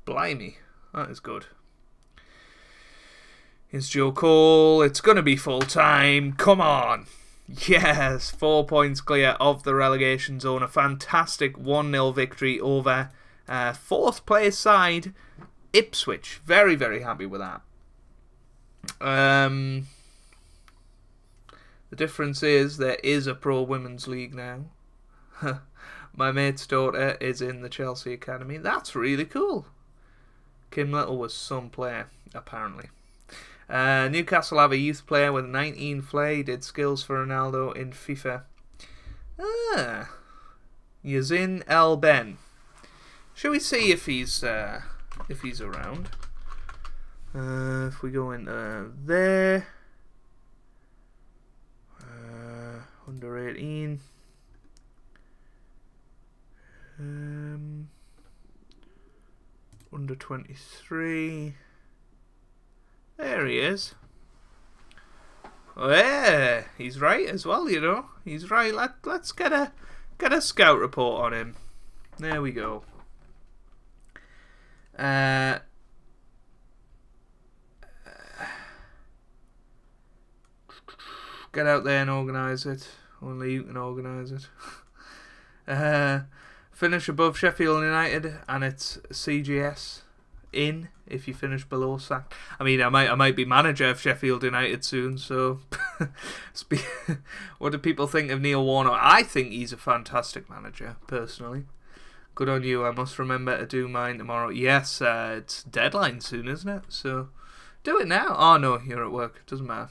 Blimey. That is good. Here's Joe Cole. It's going to be full time. Come on. Yes. 4 points clear of the relegation zone. A fantastic 1-0 victory over 4th place side Ipswich. Very, very happy with that. The difference is there is a pro women's league now. My mate's daughter is in the Chelsea Academy. That's really cool. Kim Little was some player, apparently. Newcastle have a youth player with 19 flair. He did skills for Ronaldo in FIFA. Yazin El Ben. Shall we see if he's around? If we go in there, under 18. Under 23. There he is. Oh, yeah, he's right as well, you know. He's right. Let's get a scout report on him. There we go. Get out there and organise it. Only you can organise it. Finish above Sheffield United, and it's CGS in if you finish below sack. I mean, I might be manager of Sheffield United soon. So, what do people think of Neil Warnock? I think he's a fantastic manager, personally. Good on you. I must remember to do mine tomorrow. Yes, it's deadline soon, isn't it? So, do it now. Oh no, you're at work. It doesn't matter.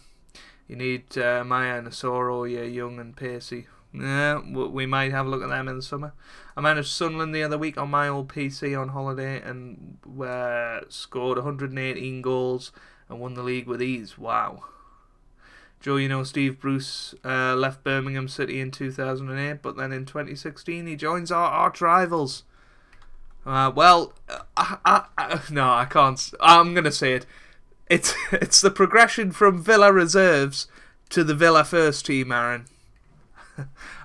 You need Maya and Asoro. You're young and pacey. Yeah, we might have a look at them in the summer. I managed Sunderland the other week on my old PC on holiday and scored 118 goals and won the league with ease. Wow. Joe, you know Steve Bruce left Birmingham City in 2008, but then in 2016 he joins our arch rivals. No, I can't. I'm going to say it. It's the progression from Villa reserves to the Villa first team, Aaron.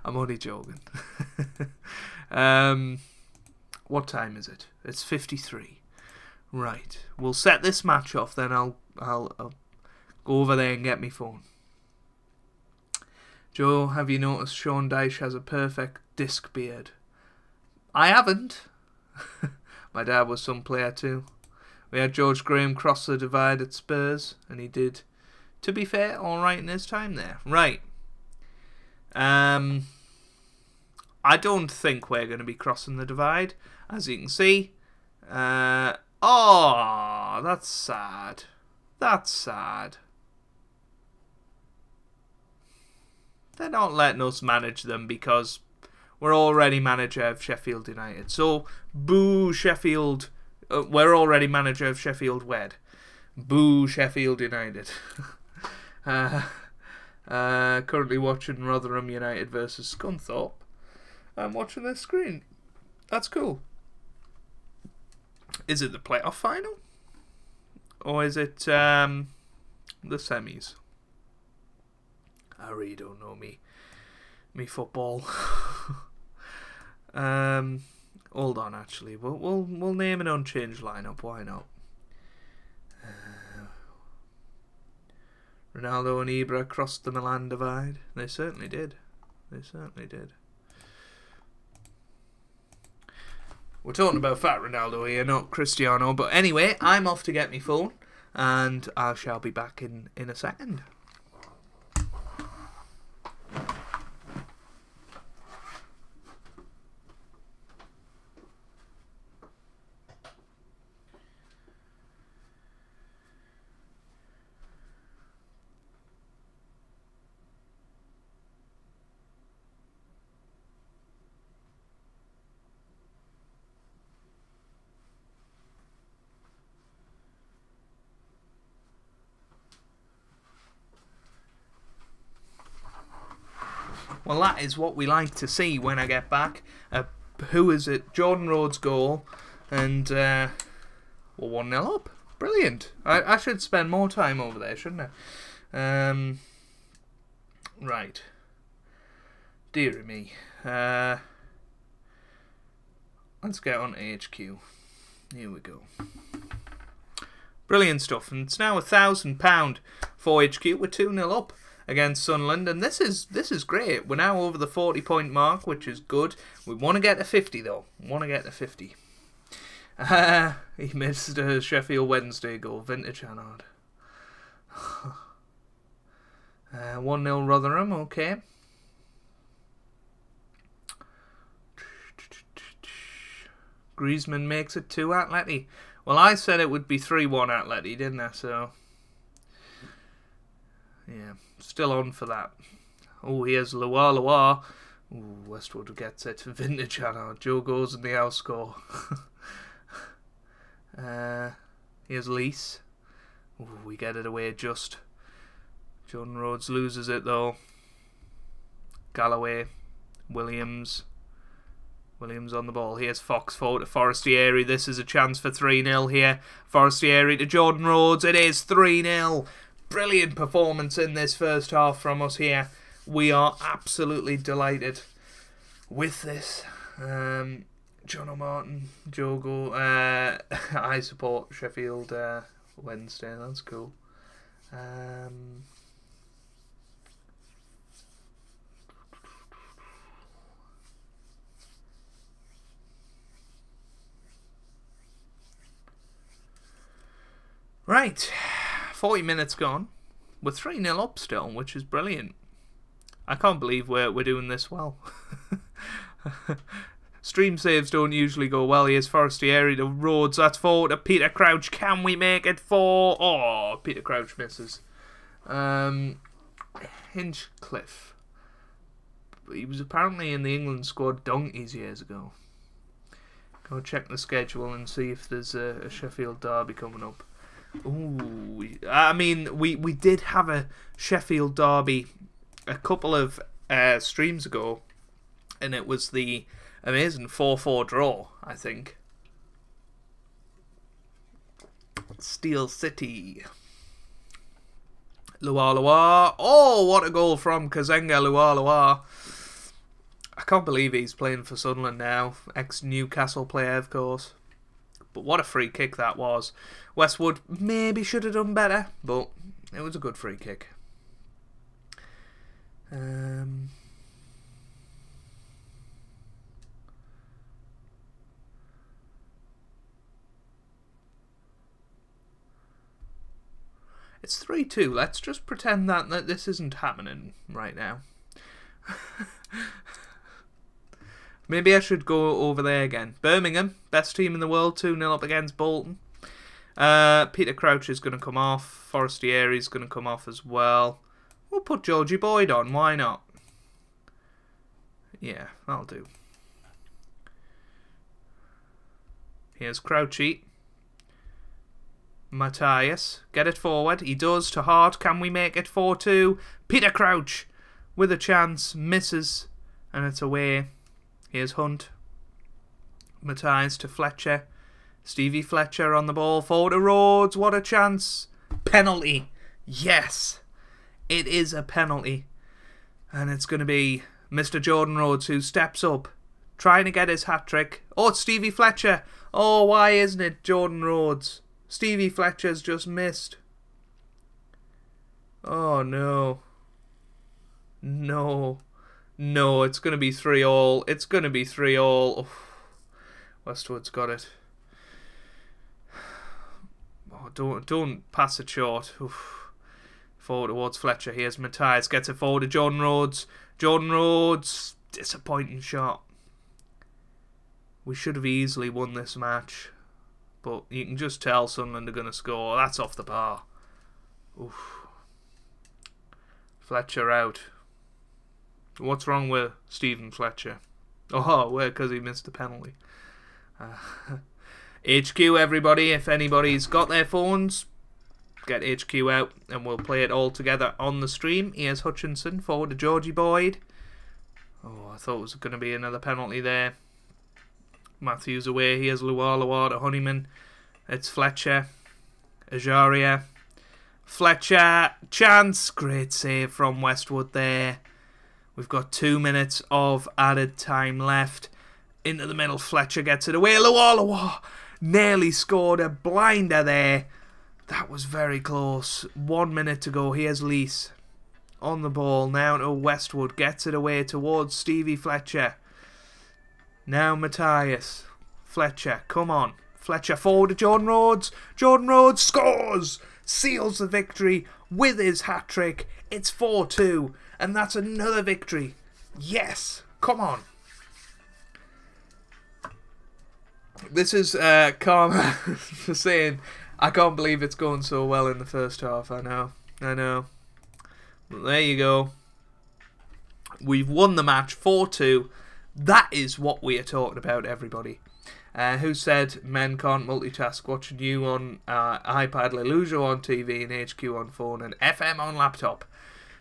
I'm only joking. What time is it? It's 53. Right. We'll set this match off, then I'll go over there and get me phone. Joe, have you noticed Sean Dyche has a perfect disc beard? I haven't. My dad was some player too. We had George Graham cross the divide at Spurs, and he did, to be fair, alright in his time there. Right. I don't think we're going to be crossing the divide, as you can see. Oh, that's sad. That's sad. They're not letting us manage them because we're already manager of Sheffield United. So, boo Sheffield. We're already manager of Sheffield Wed. Boo Sheffield United. Currently watching Rotherham United versus Scunthorpe. I'm watching their screen. That's cool. Is it the playoff final? Or is it the semis? I really don't know me football. Hold on, actually. We'll name an unchanged lineup. Why not? Ronaldo and Ibra crossed the Milan divide. They certainly did. They certainly did. We're talking about fat Ronaldo here, not Cristiano. But anyway, I'm off to get my phone, and I shall be back in a second. Well, that is what we like to see when I get back. Who is it? Jordan Rhodes' goal. And we're 1-0 up. Brilliant. I should spend more time over there, shouldn't I? Right. Dear me. Let's get on to HQ. Here we go. Brilliant stuff. And it's now £1,000 for HQ. We're 2-0 up against Sunderland, and this is great. We're now over the 40-point mark, which is good. We want to get to 50 though. We want to get to 50. He missed a Sheffield Wednesday goal, vintage Hannard. 1-0 Rotherham, okay. Griezmann makes it 2 Atleti. Well, I said it would be 3-1 Atleti, didn't I? So, yeah, still on for that. Oh, here's Loire. Ooh, Westwood gets it. Vintage Hannah. Joe goes in the house score. Here's Lees. Ooh, we get it away just. Jordan Rhodes loses it though. Galloway. Williams on the ball. Here's Fox forward to Forestieri. This is a chance for 3-0 here. Forestieri to Jordan Rhodes. It is 3-0. Brilliant performance in this first half from us here. We are absolutely delighted with this. John O'Martin, Jogo. I support Sheffield Wednesday. That's cool. Right, 40 minutes gone. We're 3-0 up still, which is brilliant. I can't believe we're doing this well. Stream saves don't usually go well. Here's Forestieri to Rhodes. That's forward to Peter Crouch. Can we make it 4? Oh, Peter Crouch misses. Hinchcliffe. He was apparently in the England squad donkeys years ago. Go check the schedule and see if there's a Sheffield derby coming up. Ooh, I mean, we did have a Sheffield derby a couple of streams ago, and it was the amazing 4-4 draw, I think. Steel City. Loire. Oh, what a goal from Kazenga Loire. I can't believe he's playing for Sunderland now. Ex-Newcastle player, of course. But what a free kick that was. Westwood maybe should have done better, but it was a good free kick. It's 3-2. Let's just pretend that this isn't happening right now. Maybe I should go over there again. Birmingham, best team in the world, 2-0 up against Bolton. Peter Crouch is going to come off. Forestieri is going to come off as well. We'll put Georgie Boyd on. Why not? Yeah, that'll do. Here's Crouchy. Matthias. Get it forward. He does to Hart. Can we make it 4-2? Peter Crouch with a chance. Misses. And it's away. Here's Hunt. Matthias to Fletcher. Stevie Fletcher on the ball. Forward to Rhodes. What a chance. Penalty. Yes. It is a penalty. And it's going to be Mr. Jordan Rhodes who steps up. Trying to get his hat-trick. Oh, it's Stevie Fletcher. Oh, why isn't it Jordan Rhodes? Stevie Fletcher's just missed. Oh, no. No. No, it's going to be 3-3. It's going to be 3-3. Oh, Westwood's got it. Oh, don't pass it short. Oof. Forward towards Fletcher. Here's Matthias. Gets it forward to Jordan Rhodes. Jordan Rhodes. Disappointing shot. We should have easily won this match. But you can just tell Sunderland are going to score. That's off the bar. Oof. Fletcher out. What's wrong with Stephen Fletcher? Oh, well, because he missed the penalty. HQ, everybody. If anybody's got their phones, get HQ out and we'll play it all together on the stream. Here's Hutchinson forward to Georgie Boyd. Oh, I thought it was going to be another penalty there. Matthews away. Here's Loire to Honeyman. It's Fletcher. Ajaria. Fletcher. Chance. Great save from Westwood there. We've got 2 minutes of added time left. Into the middle. Fletcher gets it away. Loire. Nearly scored a blinder there. That was very close. 1 minute to go. Here's Lees. On the ball. Now to Westwood. Gets it away towards Stevie Fletcher. Now Matthias. Fletcher, come on. Fletcher forward to Jordan Rhodes. Jordan Rhodes scores! Seals the victory with his hat-trick. It's 4-2. And that's another victory. Yes! Come on. This is Karma for saying, I can't believe it's going so well in the first half. I know. But there you go. We've won the match 4-2. That is what we are talking about, everybody. Who said men can't multitask? Watching you on iPad, Lelujo on TV, and HQ on phone, and FM on laptop.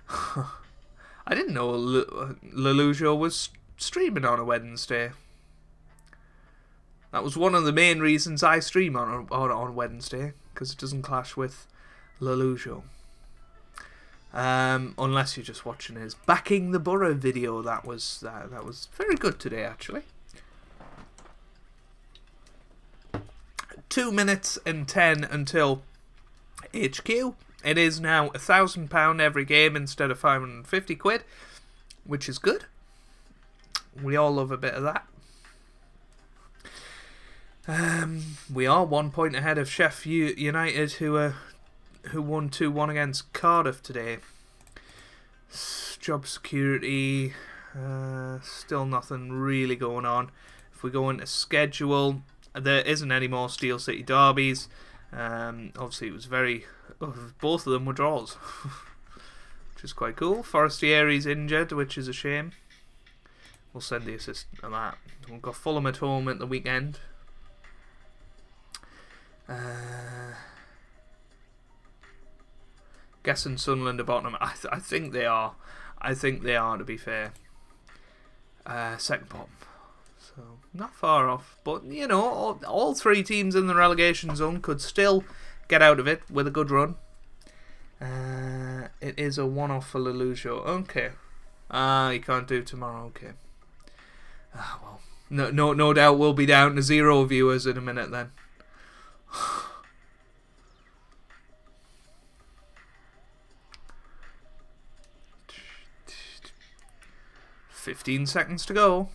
I didn't know Lelujo was streaming on a Wednesday. That was one of the main reasons I stream on Wednesday, because it doesn't clash with Lelujo. Unless you're just watching his Backing the Borough video. That was very good today, actually. 2 minutes and 10 until HQ. It is now £1,000 every game instead of 550 quid, which is good. We all love a bit of that. We are 1 point ahead of Sheffield United, who won 2-1 against Cardiff today. Job security, still nothing really going on. If we go into schedule, there isn't any more Steel City derbies. Obviously, it was both of them were draws, which is quite cool. Forestieri's injured, which is a shame. We'll send the assistant to that. We've got Fulham at home at the weekend. Guessing Sunderland are bottom. I think they are. I think they are, to be fair. Second bottom. So, not far off. But, you know, all three teams in the relegation zone could still get out of it with a good run. It is a one-off for Lelujo. Okay. You can't do tomorrow. Okay. Well. No doubt we'll be down to 0 viewers in a minute then. 15 seconds to go.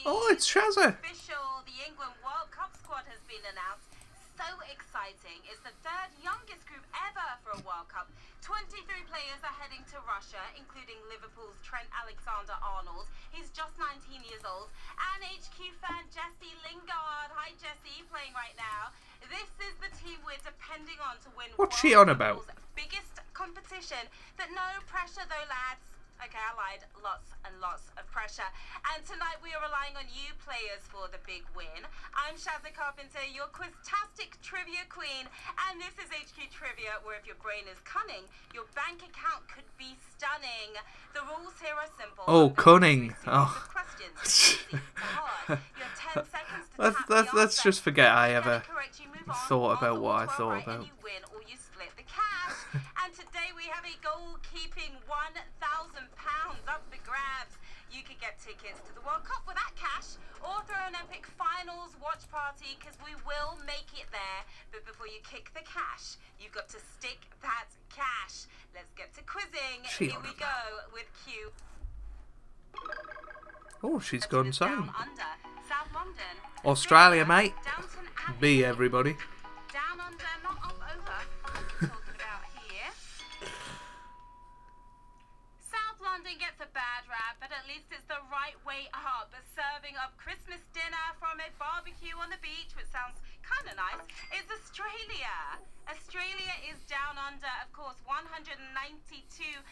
Oh, it's Shazza. Official, the England World Cup squad has been announced. So exciting. It's the third youngest group ever for a World Cup. 23 players are heading to Russia, including Liverpool's Trent Alexander-Arnold. He's just 19 years old. And HQ fan Jesse Lingard. Hi, Jesse, playing right now. This is the team we're depending on to win What's she on about? Biggest competition. But no pressure, though, lads. Okay, I lied. Lots and lots of pressure. And tonight we are relying on you players for the big win. I'm Shazza Carpenter, your quiztastic trivia queen. And this is HQ Trivia, where if your brain is cunning, your bank account could be stunning. The rules here are simple. Oh, cunning. Oh. Questions. Your 10 seconds to let's just forget I ever thought about what I thought about. And you win or you split the cash. And today we have a goalkeeping £1,000 up for grabs. You could get tickets to the World Cup with that cash, or throw an epic finals watch party, because we will make it there. But before you kick the cash, you've got to stick that cash. Let's get to quizzing. Here we go with Q. Oh, she's gone Down under, South London. Australia, mate. Downton Abbey. B, everybody. Down under, not up over. Talking about here. South London gets a bad rap, but at least it's the right way up. Serving up Christmas dinner from a barbecue on the beach, which sounds kind of nice, is Australia. Australia is down under, of course, 192,000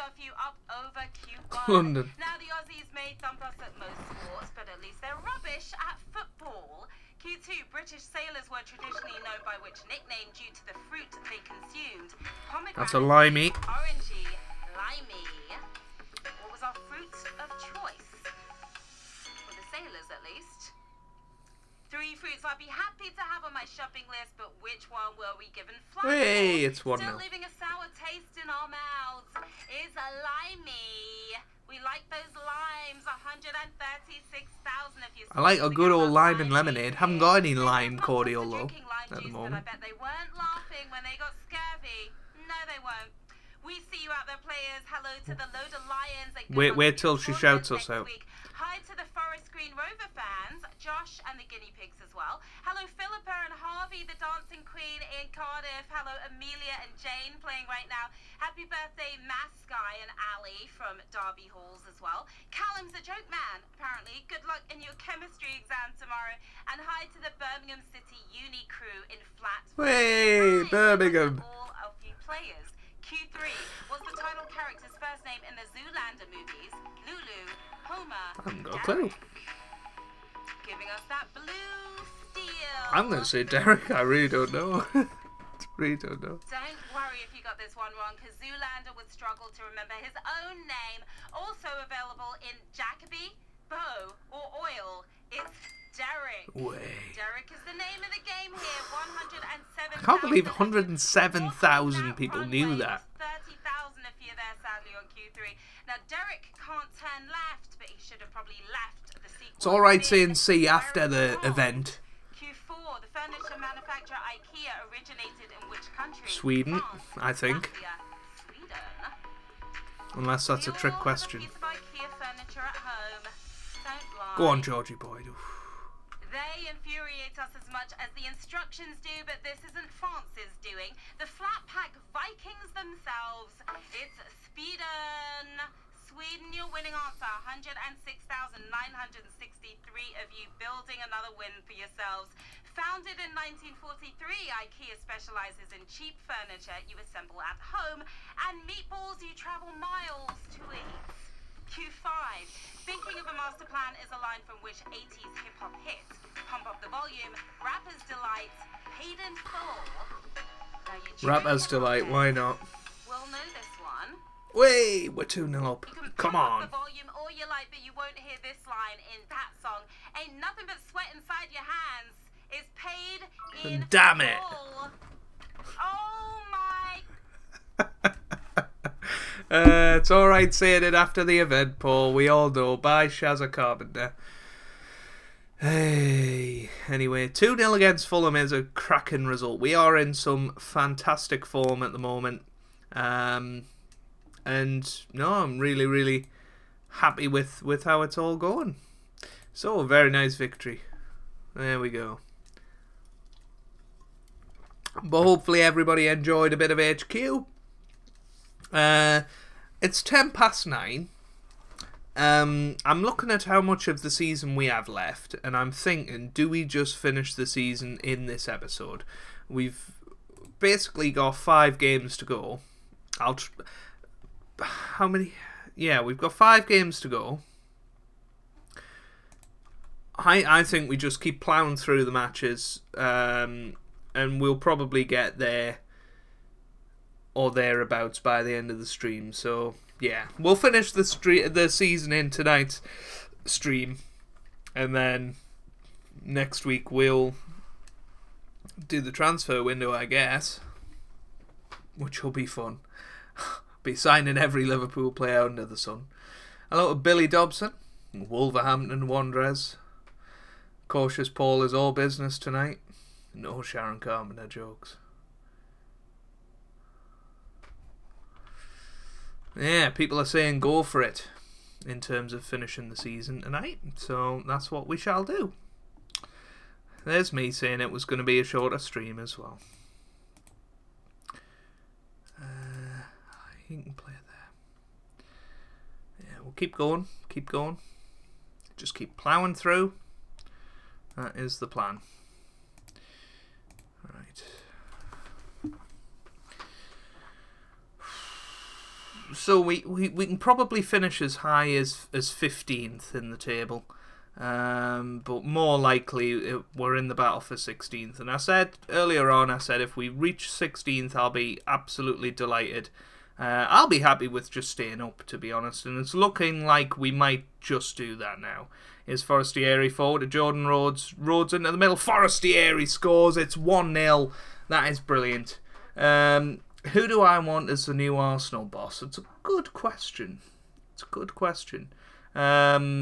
of you up over Q1. London. Now the Aussies may thump us at most sports, but at least they're rubbish at football. Q2, British sailors were traditionally known by which nickname due to the fruit they consumed? That's a limey. Orangey, limey. What was our fruit of choice? For the sailors, at least. 3 fruits I'd be happy to have on my shopping list, but which one were we given flying? Hey, it's 1-0. Still leaving a sour taste in our mouths is a limey. We like those limes, 136,000 of you. I like a good old lime and lemonade. Haven't got any lime cordial though. Drinking lime at the juice, moment. but I bet they weren't laughing when they got scurvy. No, they won't. We see you out there, players. Hello to the Loader Lions. Wait till she shouts us out. Hi to the Forest Green Rover fans, Josh and the Guinea Pigs as well. Hello Philippa and Harvey, the Dancing Queen in Cardiff. Hello Amelia and Jane playing right now. Happy birthday Mass Guy and Ali from Derby Halls as well. Callum's a joke man, apparently. Good luck in your chemistry exam tomorrow. And hi to the Birmingham City Uni crew in flat. Hey, Birmingham. All of you players. Q3 was the title character's first name in the Zoolander movies. Lulu, Homer, I haven't got a clue. giving us that blue steel. I'm going to say Derek. I really don't know. Really don't know. Don't worry if you got this one wrong, because Zoolander would struggle to remember his own name. Also available in Jacoby, Bo, or Oil. It's Derek. Way. Derek is the name of the game here. 107,000. I can't believe 107,000 people knew that. 30,000 if you're there, sadly, on Q3. Now, Derek can't turn left, but he should have probably left the sequel. It's alright saying C after the event. Q4, the furniture manufacturer IKEA originated in which country? Sweden, France, I think. Latvia, Sweden. Unless that's a trick question. Piece of IKEA furniture at home. Don't lie. Go on, Georgie boy. They infuriate us as much as the instructions do, but this isn't France's doing. The flat pack Vikings themselves. It's Sweden. Sweden, your winning answer. 106,963 of you building another win for yourselves. Founded in 1943, IKEA specializes in cheap furniture you assemble at home and meatballs you travel miles to eat. Q5. Thinking of a master plan is a line from which 80s hip-hop hit. Pump up the volume, Rapper's Delight, Paid in Full. Rapper's Delight, why not? We'll know this one. Way, we're 2-0 up. Come on. The volume all you like, but you won't hear this line in that song. Ain't nothing but sweat inside your hands. It's paid in Damn it. full. Oh my. It's alright saying it after the event, Paul. We all know. Bye, Shazza Carpenter. Hey. Anyway, 2-0 against Fulham is a cracking result. We are in some fantastic form at the moment. And no, I'm really, really happy with how it's all going. So, a very nice victory. There we go. But hopefully everybody enjoyed a bit of HQ. It's 9:10. I'm looking at how much of the season we have left, and I'm thinking, do we just finish the season in this episode? We've basically got 5 games to go. How many? Yeah, we've got 5 games to go. I think we just keep ploughing through the matches, and we'll probably get there or thereabouts by the end of the stream. So yeah, we'll finish the season in tonight's stream, and then next week we'll do the transfer window, I guess, which will be fun. Be signing every Liverpool player under the sun. Hello to Billy Dobson, Wolverhampton Wanderers. Cautious Paul is all business tonight. No Sharon Carpenter jokes. Yeah, people are saying go for it in terms of finishing the season tonight, so that's what we shall do. There's me saying it was going to be a shorter stream as well. You can play it there. Yeah, we'll keep going, just keep ploughing through. That is the plan. Right. So we can probably finish as high as 15th in the table, but more likely we're in the battle for 16th. And I said earlier on, if we reach 16th, I'll be absolutely delighted. I'll be happy with just staying up, to be honest, and it's looking like we might just do that now. Is Forestieri forward to Jordan Rhodes. Rhodes into the middle. Forestieri scores. It's 1-0. That is brilliant. Who do I want as the new Arsenal boss? It's a good question. I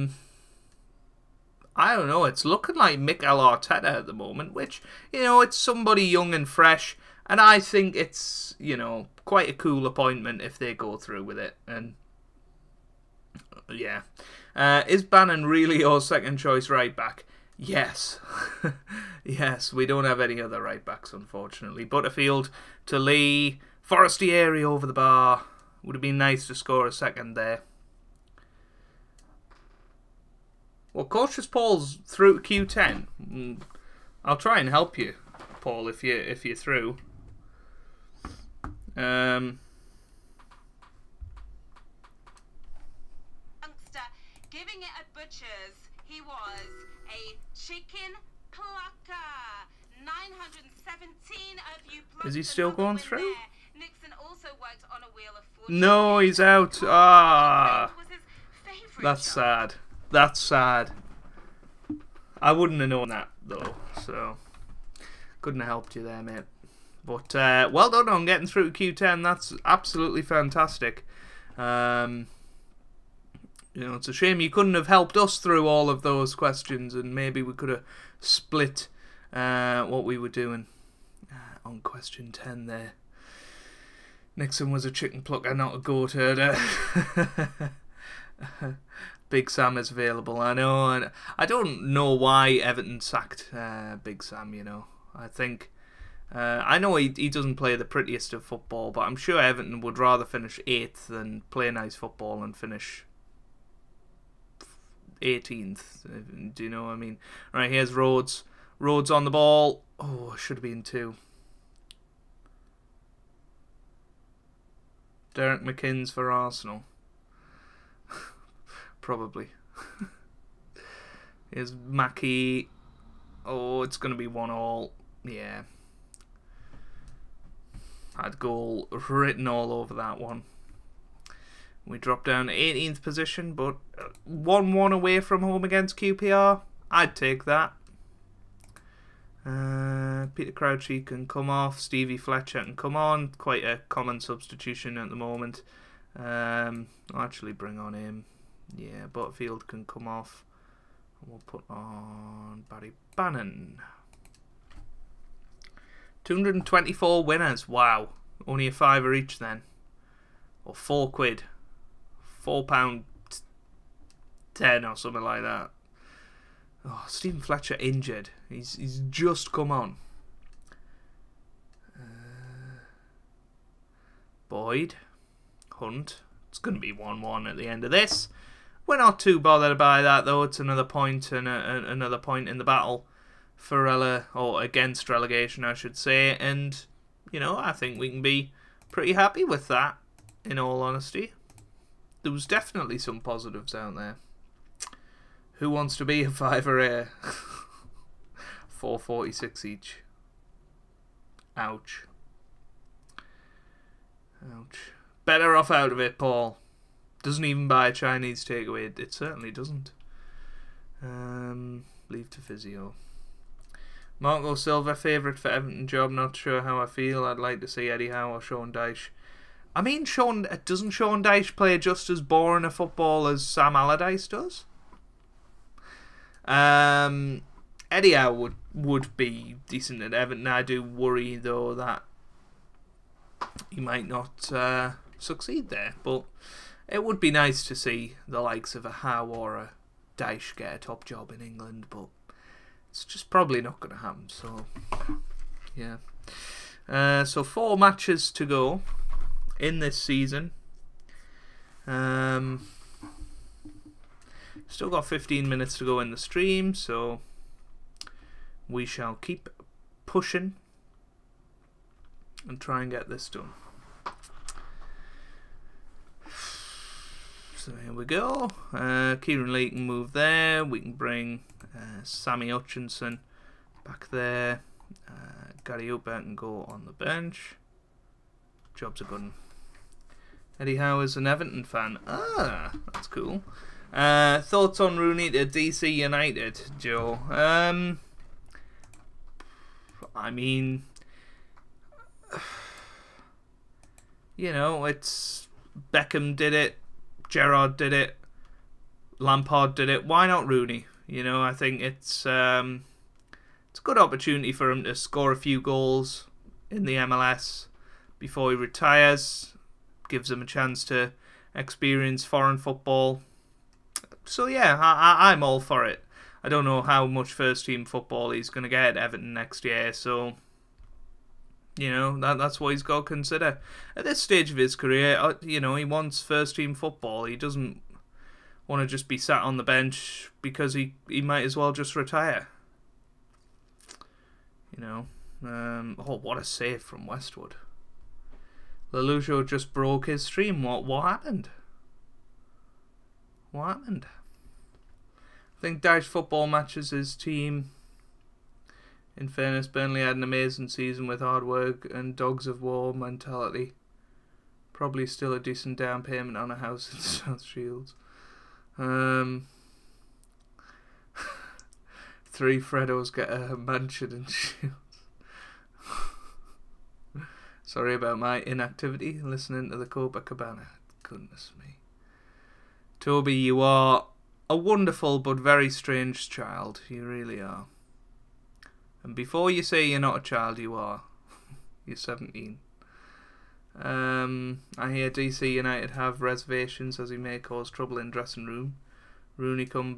I don't know, it's looking like Mikel Arteta at the moment, which, you know, it's somebody young and fresh, and I think it's, you know, quite a cool appointment if they go through with it. And yeah. Is Bannon really your second choice right back? Yes. Yes, we don't have any other right backs, unfortunately. Butterfield to Lee. Forestieri over the bar. Would have been nice to score a second there. Well, Cautious Paul's through to Q10. I'll try and help you, Paul, if you're through. Giving it at Butcher's, he was a chicken plucker. 917 of you plucked. Is he still going through? There. Nixon also worked on a wheel of fortune. No, he's out. Ah, was his favorite that's job. sad. That's sad. I wouldn't have known that though, so couldn't have helped you there, mate. But well done on getting through to Q10. That's absolutely fantastic. You know, it's a shame you couldn't have helped us through all of those questions, and maybe we could have split what we were doing on question 10 there. Nixon was a chicken plucker, not a goat herder. Big Sam is available, I know. And I don't know why Everton sacked Big Sam, you know. I think... I know he doesn't play the prettiest of football, but I'm sure Everton would rather finish 8th than play nice football and finish 18th. Do you know what I mean? Right, here's Rhodes. Rhodes on the ball. Oh, should have been 2. Derek McInnes for Arsenal. Probably. Here's Mackie. Oh, it's going to be 1-1. Yeah. Had goal written all over that one. We dropped down to 18th position, but 1-1 away from home against QPR. I'd take that. Peter Crouchy can come off. Stevie Fletcher can come on. Quite a common substitution at the moment. I'll actually bring on him. Yeah, Butterfield can come off. We'll put on Barry Bannon. 224 winners. Wow. Only a £5 each then. Or £4. £4.10 or something like that. Oh, Stephen Fletcher injured. He's just come on. Boyd. Hunt. It's going to be 1-1 at the end of this. We're not too bothered by that though. It's another point and another point in the battle for against relegation, I should say. And, you know, I think we can be pretty happy with that, in all honesty. There was definitely some positives out there. Who wants to be a £5 here? 4.46 each. Ouch. Ouch. Better off out of it, Paul. Doesn't even buy a Chinese takeaway. It certainly doesn't. Leave to physio. Marco Silva, favourite for Everton job. Not sure how I feel. I'd like to see Eddie Howe or Sean Dyche. I mean, doesn't Sean Dyche play just as boring a football as Sam Allardyce does? Eddie Howe would be decent at Everton. I do worry though that he might not succeed there, but it would be nice to see the likes of a Howe or a Dyche get a top job in England, but it's just probably not going to happen. So yeah, so 4 matches to go in this season. Still got 15 minutes to go in the stream, so we shall keep pushing and try and get this done. So here we go. Kieran Lee can move there. We can bring Sammy Hutchinson back there. Gary Hooper can go on the bench. Job's a good one. Eddie Howe is an Everton fan. Ah, that's cool. Thoughts on Rooney to DC United, Joe? I mean, you know, it's Beckham did it, Gerrard did it, Lampard did it. Why not Rooney? You know, I think it's a good opportunity for him to score a few goals in the MLS before he retires. Gives him a chance to experience foreign football. So yeah, I'm all for it. I don't know how much first team football he's going to get at Everton next year, so you know, that's what he's got to consider. At this stage of his career, you know, he wants first team football. He doesn't want to just be sat on the bench because he might as well just retire. You know, oh, what a save from Westwood. Lelujo just broke his stream. What happened? What happened? I think Dyche Football matches his team. In fairness, Burnley had an amazing season with hard work and dogs of war mentality. Probably still a decent down payment on a house in South Shields. 3 Freddos get a mansion in Shields. Sorry about my inactivity listening to the Copacabana. Goodness me. Toby, you are a wonderful but very strange child. You really are. And before you say you're not a child, you are. You're 17. I hear DC United have reservations as he may cause trouble in dressing room. Rooney coming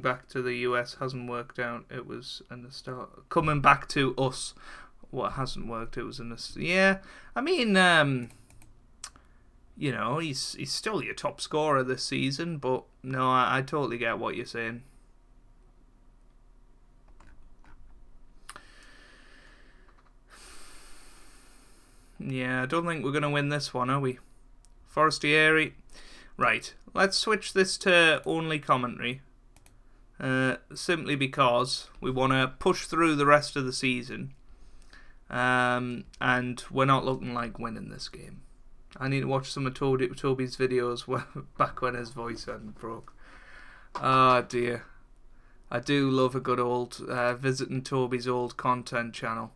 back to the US hasn't worked out. It was in the start. Coming back to us, what hasn't worked? It was in the yeah. I mean, you know, he's still your top scorer this season, but no, I totally get what you're saying. Yeah, I don't think we're going to win this one, are we? Forestieri. Right, let's switch this to only commentary. Simply because we want to push through the rest of the season. And we're not looking like winning this game. I need to watch some of Toby's videos back when his voice hadn't broke. Oh dear. I do love a good old visiting Toby's old content channel.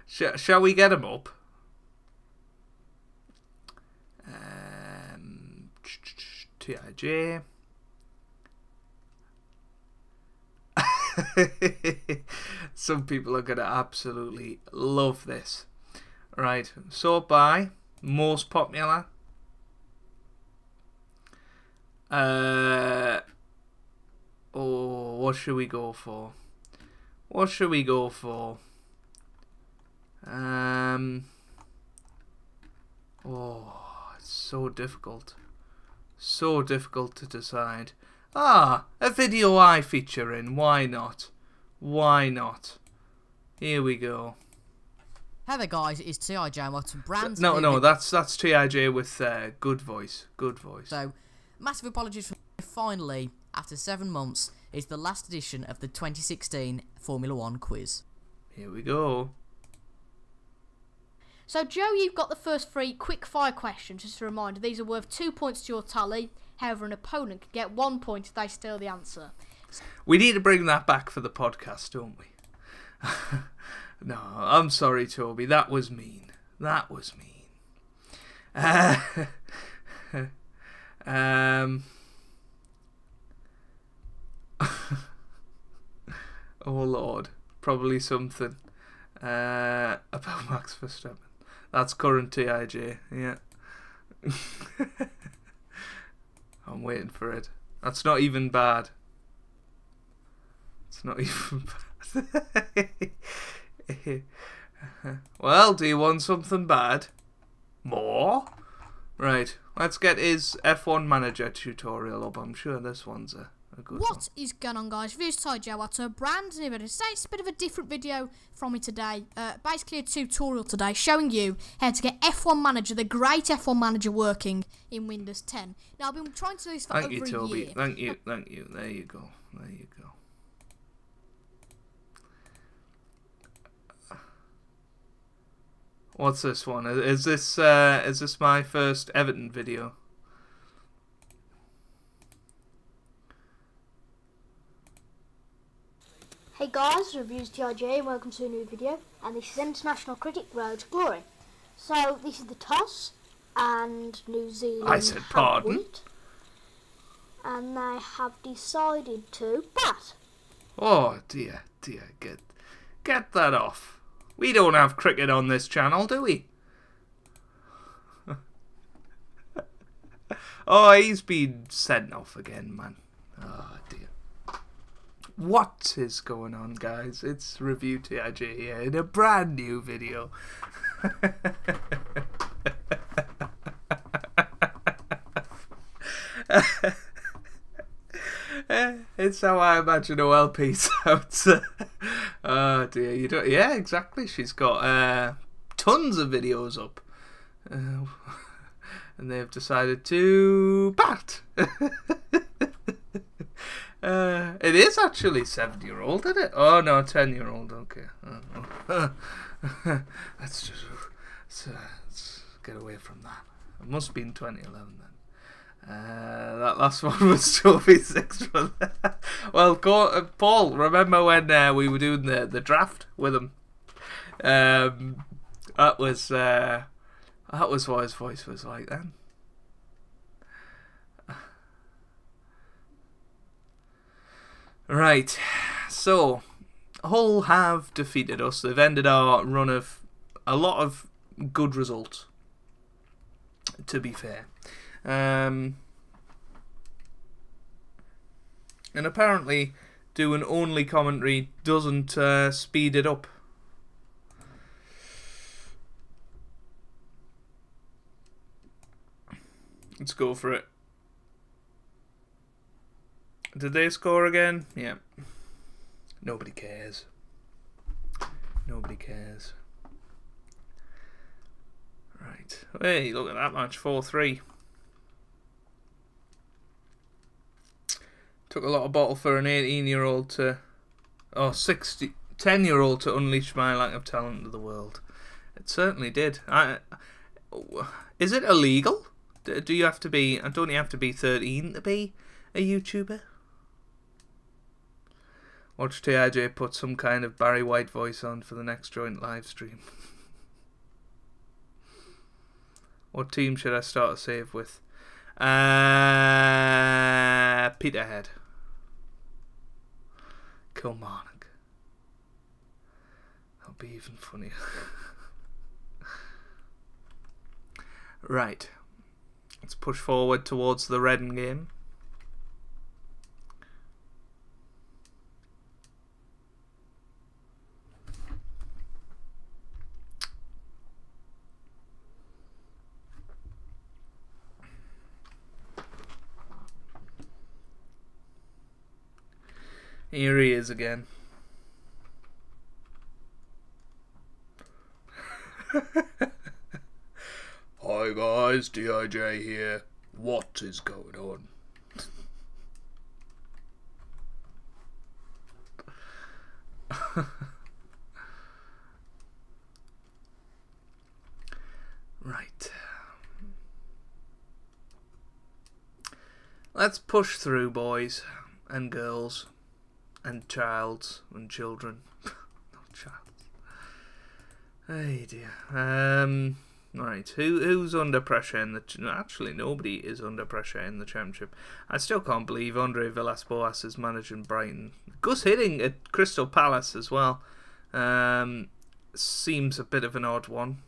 Shall we get him up? TIJ. Some people are going to absolutely love this. Right, sort by most popular. Oh, what should we go for? What should we go for? Oh, it's so difficult. So difficult to decide. Ah, a video I feature in. Why not? Why not? Here we go. Hey there guys, it's TIJ. What's brand No, that's TIJ with good voice. Good voice. So, massive apologies for finally, after 7 months, is the last edition of the 2016 Formula 1 quiz. Here we go. So Joe, you've got the first 3 quick fire questions. Just a reminder, these are worth 2 points to your tally. However, an opponent can get 1 point if they steal the answer. We need to bring that back for the podcast, don't we? No, I'm sorry, Toby. That was mean. That was mean. Oh Lord, probably something about Max Verstappen. That's current TIJ, yeah. I'm waiting for it. That's not even bad. It's not even bad. Well, do you want something bad? More? Right, let's get his F1 Manager tutorial up. I'm sure this one's a good one. What is going on, guys? This is TIJ. What's a brand new video. Today it's a bit of a different video from me today. Basically a tutorial today showing you how to get F1 Manager, the great F1 Manager, working in Windows 10. Now, I've been trying to do this for over a year. Thank you, Toby. Thank you. There you go. There you go. What's this one? Is this my first Everton video? Hey guys, Reviews TIJ and welcome to a new video, and this is International Cricket Road to Glory. So this is the toss, and New Zealand I said pardon. won it. and they have decided to bat. Oh dear, get that off. We don't have cricket on this channel, do we? Oh, he's been sent off again, man. Oh dear. What is going on, guys? It's Review TIJ here in a brand new video. It's how I imagine OLP sounds. Oh dear, you don't. Yeah, exactly. She's got tons of videos up, and they've decided to bat. It is actually 7-year-old, isn't it? Oh no, 10-year-old. Okay. Let's get away from that. It must have been 2011 then. That last one was Trophy 6. Well, Paul, remember when we were doing the draft with him? That was what his voice was like then. Right, so Hull have defeated us. They've ended our run of a lot of good results, to be fair. And apparently doing only commentary doesn't speed it up. Let's go for it. Did they score again? Yeah. Nobody cares. Nobody cares. Right. Hey, look at that match. 4-3. Took a lot of bottle for an 18-year-old to... Oh, 10-year-old to unleash my lack of talent to the world. It certainly did. Is it illegal? Do you have to be... Don't you have to be 13 to be a YouTuber? Watch TIJ put some kind of Barry White voice on for the next joint live stream. What team should I start a save with? Peterhead. Kilmarnock. That'll be even funnier. Right. Let's push forward towards the Reading game. Here he is again. Hi guys, DIJ here. What is going on? Right. Let's push through, boys and girls. And childs and children. Not childs. Hey dear. Right. Who's under pressure in the... Actually, nobody is under pressure in the Championship. I still can't believe Andre Villas-Boas is managing Brighton. Gus Hiddink at Crystal Palace as well. Seems a bit of an odd one.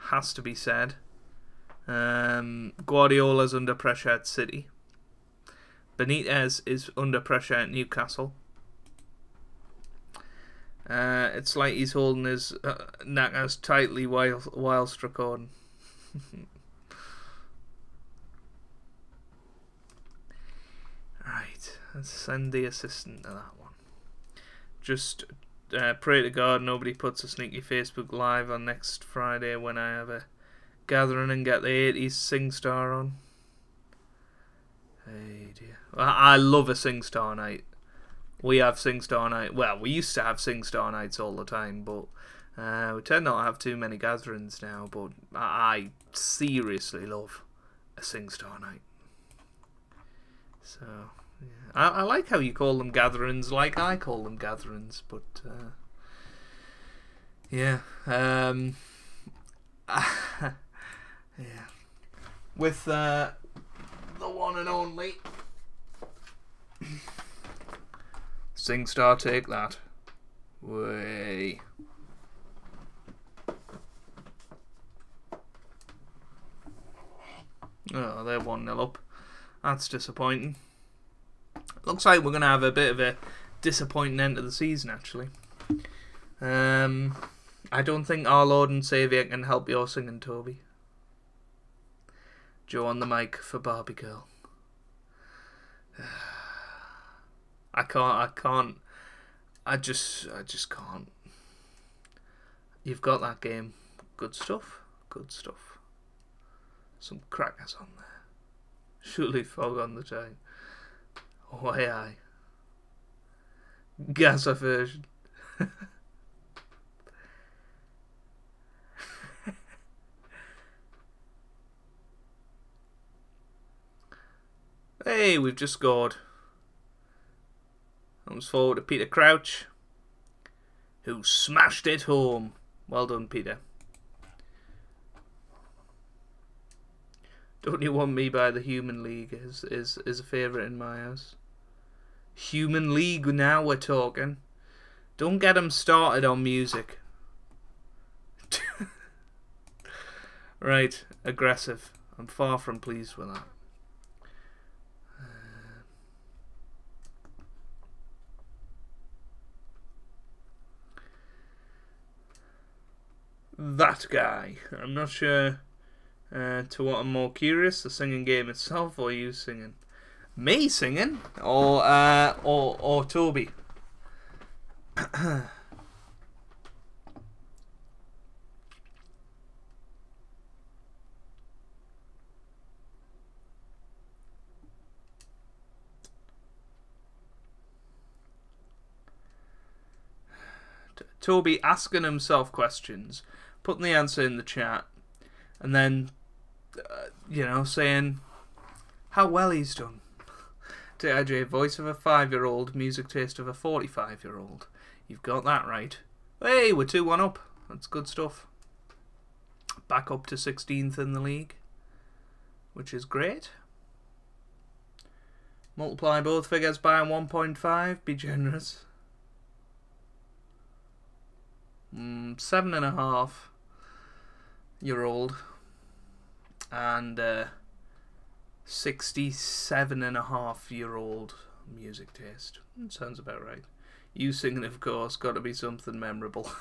Has to be said. Guardiola's under pressure at City. Benitez is under pressure at Newcastle. It's like he's holding his knackers tightly whilst recording. Right, let's send the assistant to that one. Just pray to God nobody puts a sneaky Facebook Live on next Friday when I have a gathering and get the 80s SingStar on. Hey dear. I love a SingStar night. We have SingStar night. Well, we used to have SingStar nights all the time, but we tend not to have too many gatherings now. But I seriously love a SingStar night. So yeah. I like how you call them gatherings, like I call them gatherings. But yeah, yeah. With the one and only SingStar, take that. Way. Oh, they're 1-0 up. That's disappointing. Looks like we're going to have a bit of a disappointing end to the season, actually. I don't think our Lord and Saviour can help your singing, Toby. Joe on the mic for Barbie Girl. I can't. I just can't. You've got that game. Good stuff. Good stuff. Some crackers on there. Surely fog on the time. Oh, aye. Gas aversion. Hey, we've just scored. Comes forward to Peter Crouch, who smashed it home. Well done, Peter. Don't You Want Me by the Human League is a favourite in my house. Human League, now we're talking. Don't get them started on music. Right, aggressive. I'm far from pleased with that. That guy. I'm not sure to what I'm more curious, the singing game itself or you singing. Me singing? Or Toby? Toby asking himself questions, putting the answer in the chat, and then, saying how well he's done. TIJ, voice of a 5-year-old, music taste of a 45-year-old. You've got that right. Hey, we're 2-1 up. That's good stuff. Back up to 16th in the league, which is great. Multiply both figures by 1.5. Be generous. 7.5-year-old and 67.5-year-old music taste. Sounds about right. You singing, of course, got to be something memorable.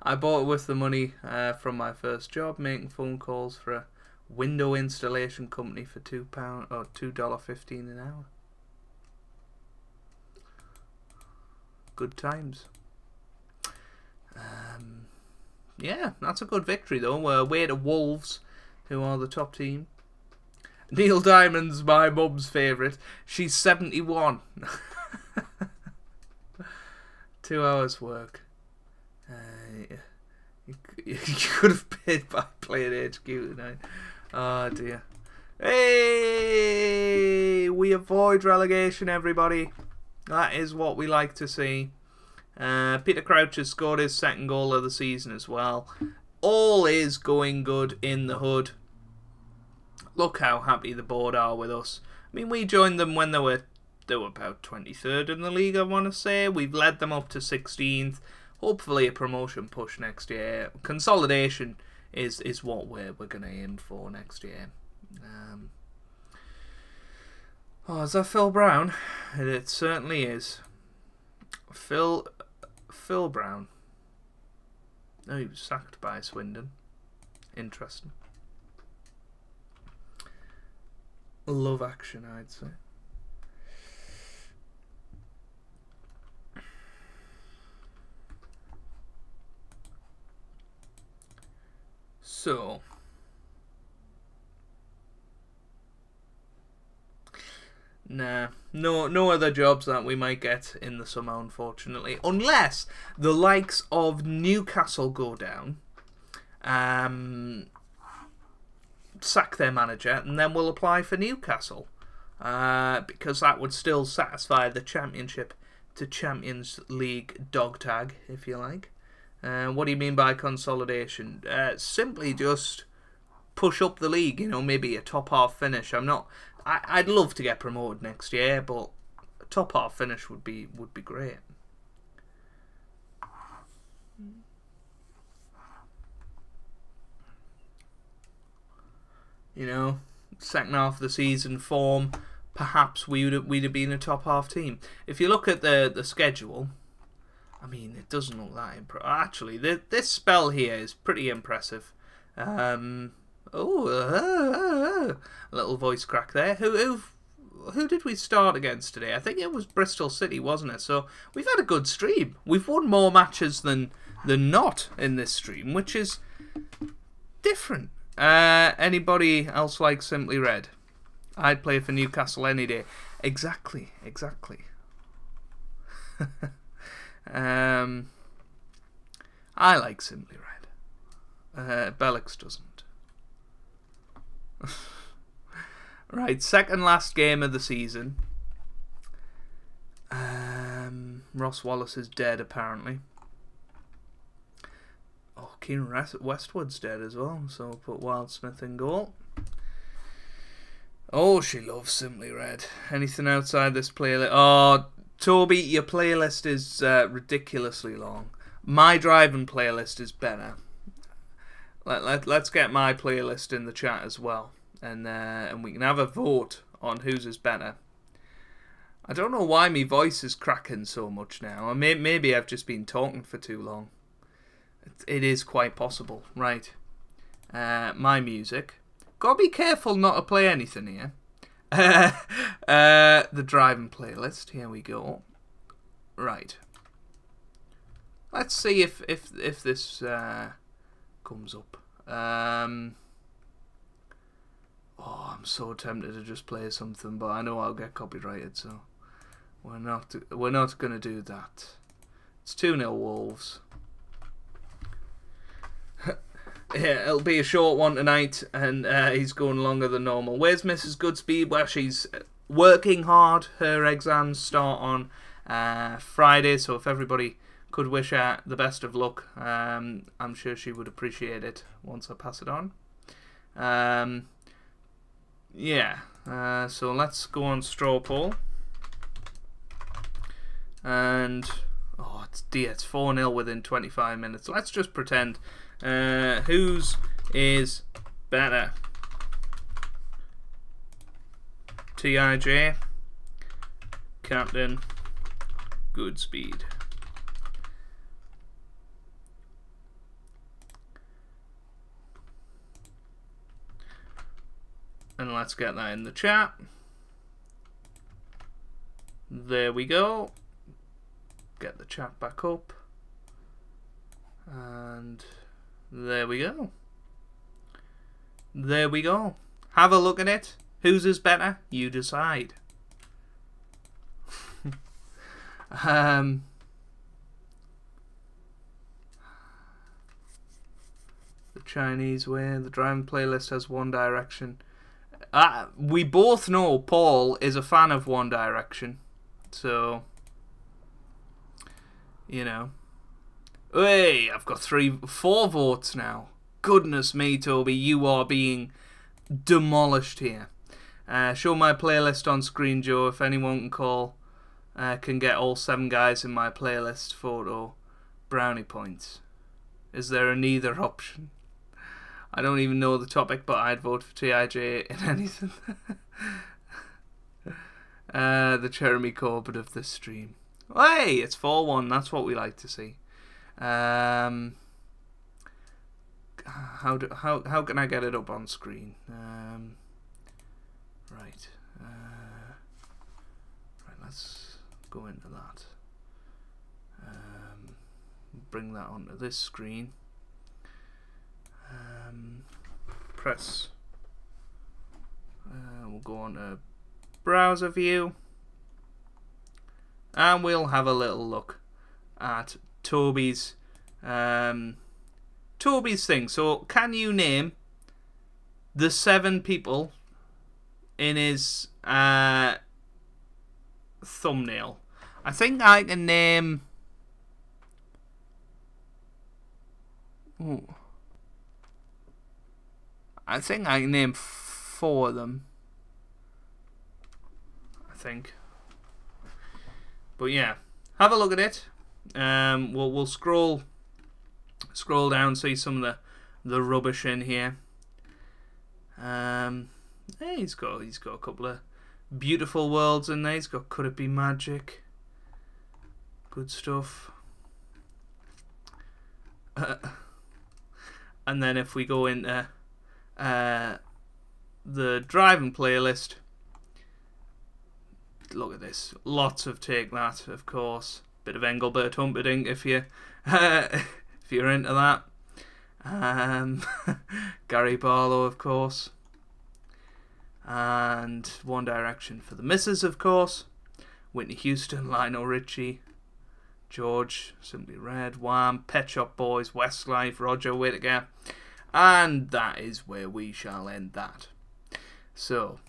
I bought it with the money from my first job, making phone calls for a window installation company for £2 or $2.15 an hour. Good times. Yeah, that's a good victory though. We're away to Wolves, who are the top team. Neil Diamond's my mum's favourite. She's 71. 2 hours work. You could have paid by playing HQ tonight. Oh dear. Hey, we avoid relegation, everybody. That is what we like to see. Peter Crouch has scored his second goal of the season as well. All is going good in the hood. Look how happy the board are with us. I mean, we joined them when they were about 23rd in the league, I want to say. We've led them up to 16th. Hopefully a promotion push next year. Consolidation is what we're going to aim for next year. Oh, is that Phil Brown? It certainly is. Phil Brown. Oh, he was sacked by Swindon. Interesting. Love action, I'd say. So, nah, no other jobs that we might get in the summer, unfortunately, unless the likes of Newcastle go down, sack their manager, and then we'll apply for Newcastle, because that would still satisfy the Championship to Champions League dog tag, if you like. What do you mean by consolidation? Simply just push up the league, maybe a top half finish. I'd love to get promoted next year, but top half finish would be great. You know, second half of the season form, perhaps we'd have been a top half team. If you look at the schedule, I mean, it doesn't look that impressive. Actually, this spell here is pretty impressive. A little voice crack there. Who did we start against today? I think it was Bristol City, wasn't it? So we've had a good stream. We've won more matches than not in this stream, which is different. Anybody else like Simply Red? I'd play for Newcastle any day. Exactly. I like Simply Red. Bellix doesn't. Right, second last game of the season. Ross Wallace is dead, apparently. Oh, Kieran Westwood's dead as well, so put Wildsmith in goal. Oh, she loves Simply Red. Anything outside this playlist? Oh, Toby, your playlist is ridiculously long. My driving playlist is better. Let's get my playlist in the chat as well, and we can have a vote on whose is better. I don't know why my voice is cracking so much now. Maybe I've just been talking for too long. It is quite possible. Right. My music. Gotta be careful not to play anything here. The driving playlist. Here we go. Right. Let's see if this comes up. Oh, I'm so tempted to just play something, but I know I'll get copyrighted, so we're not gonna do that. It's 2-0 Wolves. Yeah, it'll be a short one tonight, and he's going longer than normal. Where's Mrs. Goodspeed? Well, she's working hard. Her exams start on Friday, so if everybody could wish her the best of luck, I'm sure she would appreciate it once I pass it on. Yeah, so let's go on straw poll. And, oh, it's 4-0 within 25 minutes. Let's just pretend. Whose is better? TIJ, Captain Goodspeed. And let's get that in the chat. There we go. Get the chat back up. And there we go. There we go. Have a look at it. Whose is better? You decide. The Chinese way. The driving playlist has One Direction. We both know Paul is a fan of One Direction. So, you know. Hey, I've got 4 votes now. Goodness me, Toby, you are being demolished here. Show my playlist on screen, Joe. If anyone can call, can get all 7 guys in my playlist photo brownie points. Is there a neither option? I don't even know the topic, but I'd vote for TIJ in anything. The Jeremy Corbett of this stream. Hey, it's 4-1. That's what we like to see. How can I get it up on screen? Right. Right. Let's go into that. Bring that onto this screen. Press. We'll go on to browser view, and we'll have a little look at Toby's thing. So, can you name the 7 people in his thumbnail? I think I can name. Ooh. I think I can name 4 of them. I think. But yeah, have a look at it. We'll scroll down, see some of the rubbish in here. Hey, he's got a couple of beautiful worlds in there. He's got Could It Be Magic? Good stuff. And then if we go into the driving playlist, look at this. Lots of Take That, of course. Bit of Engelbert Humperdinck if you if you're into that. Gary Barlow, of course. And One Direction for the Misses, of course. Whitney Houston, Lionel Richie, George, Simply Red, Wham, Pet Shop Boys, Westlife, Roger Whittaker. And that is where we shall end that. So,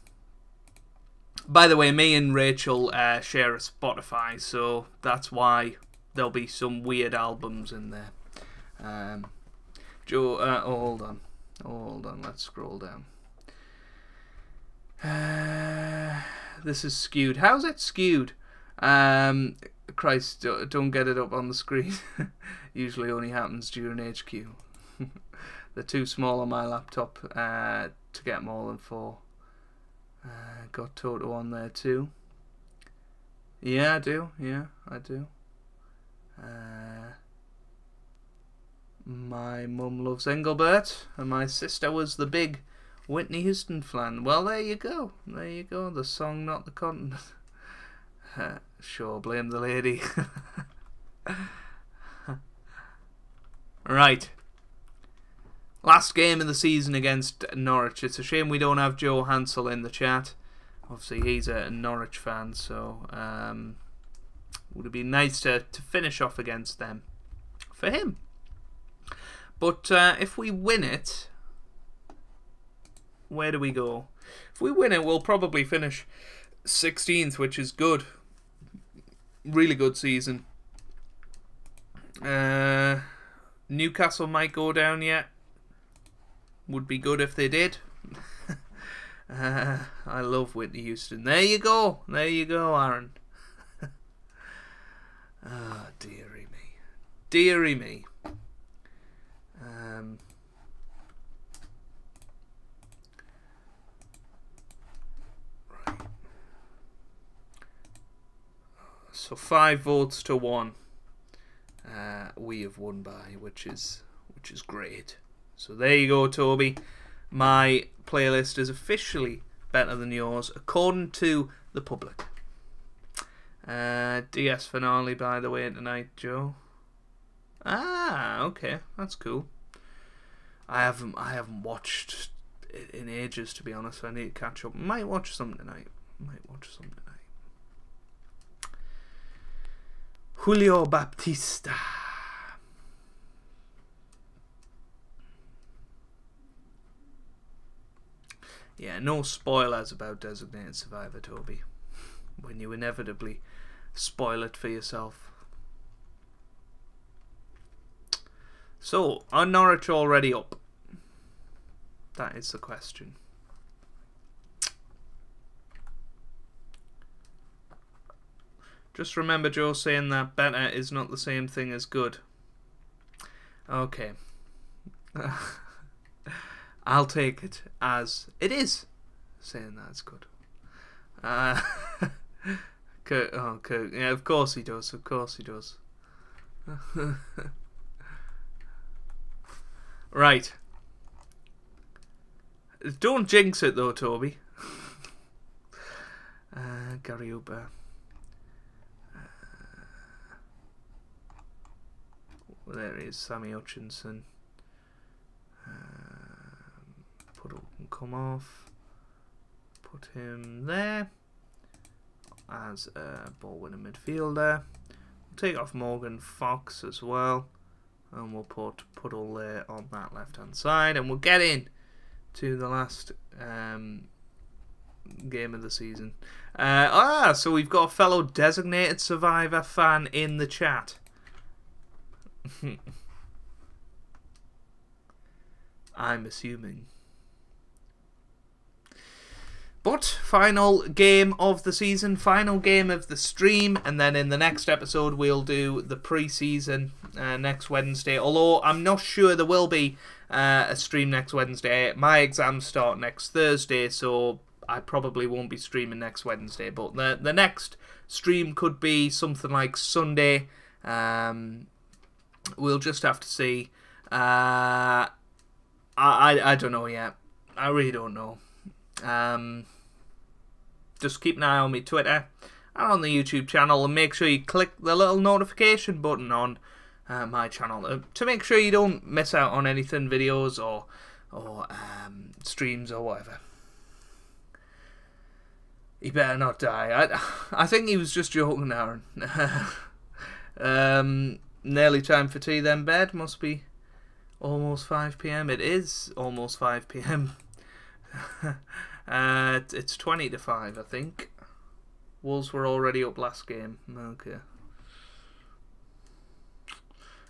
by the way, me and Rachel share a Spotify, so that's why there'll be some weird albums in there. Joe, hold on, let's scroll down. This is skewed. How's it skewed? Christ, don't get it up on the screen. Usually only happens during HQ. They're too small on my laptop to get more than 4. Got Toto on there too. Yeah, I do. Yeah, I do. My mum loves Engelbert, and my sister was the big Whitney Houston fan. Well, there you go. There you go. The song, not the content. Sure, blame the lady. Right. Last game of the season against Norwich. It's a shame we don't have Joe Hansel in the chat. Obviously, he's a Norwich fan, so would have been nice to finish off against them for him. But if we win it, where do we go? If we win it, we'll probably finish 16th, which is good. Really good season. Newcastle might go down yet. Would be good if they did. I love Whitney Houston. There you go. There you go, Aaron. Ah, dearie me. Dearie me. Right. So 5 votes to 1. We have won by, which is great. So there you go, Toby. My playlist is officially better than yours, according to the public. DS finale, by the way, tonight, Joe. Ah, okay, that's cool. I haven't watched it in ages, to be honest. So I need to catch up. Might watch some tonight. Julio Baptista. Yeah, no spoilers about Designated Survivor, Toby. When you inevitably spoil it for yourself. So, are Norwich already up? That is the question. Just remember Joe saying that better is not the same thing as good. Okay. I'll take it as it is. Saying that's good. Kirk, oh, Kirk. Yeah, of course he does. Of course he does. Right. Don't jinx it though, Toby. Gary Uber. There he is, Sammy Hutchinson. Come off. Put him there as a ball winning midfielder. We'll take off Morgan Fox as well, and we'll put Puddle there on that left hand side, and we'll get in to the last game of the season. So we've got a fellow Designated Survivor fan in the chat. I'm assuming. But final game of the season, final game of the stream, and then in the next episode we'll do the pre-season next Wednesday. Although I'm not sure there will be a stream next Wednesday. My exams start next Thursday, so I probably won't be streaming next Wednesday. But the next stream could be something like Sunday. We'll just have to see. I don't know yet. I really don't know. Just keep an eye on my Twitter and on the YouTube channel, and make sure you click the little notification button on my channel to make sure you don't miss out on anything, videos or streams or whatever. He better not die. I think he was just joking, Aaron. Nearly time for tea then, bed. Must be almost 5 PM. It is almost 5 PM. It's 20 to 5, I think. Wolves were already up last game. Okay.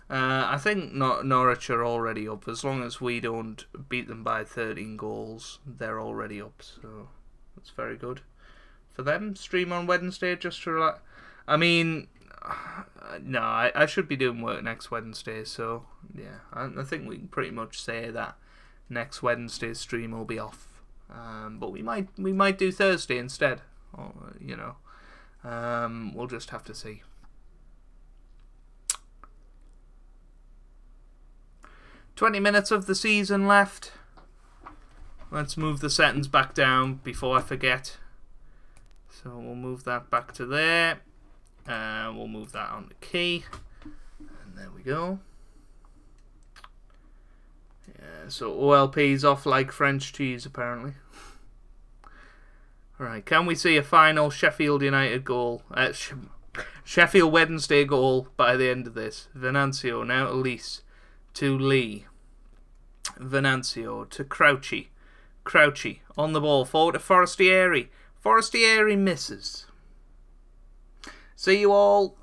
I think Norwich are already up. As long as we don't beat them by 13 goals, they're already up. So that's very good for them. Stream on Wednesday just to relax. I mean, no, I should be doing work next Wednesday. So yeah, I think we can pretty much say that next Wednesday's stream will be off. But we might do Thursday instead, or, you know, we'll just have to see. "20 minutes of the season left. Let's move the settings back down before I forget. So we'll move that back to there. We'll move that on the key, and there we go. Yeah, so OLP's off like French cheese, apparently. Right, can we see a final Sheffield United goal? Sheffield Wednesday goal by the end of this. Venancio now to Lees. To Lee. Venancio to Crouchy. Crouchy on the ball. Forward to Forestieri. Forestieri misses. See you all.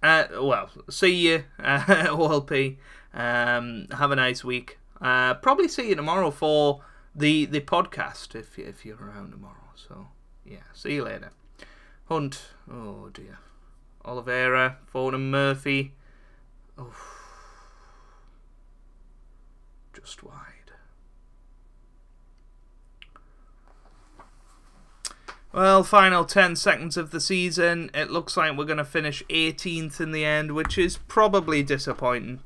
Well, see you, OLP. Have a nice week. Probably see you tomorrow for the podcast if you're around tomorrow. So yeah, see you later. Hunt, oh dear. Oliveira, Foden, Murphy. Oh, just wide. Well, final 10 seconds of the season. It looks like we're going to finish 18th in the end, which is probably disappointing.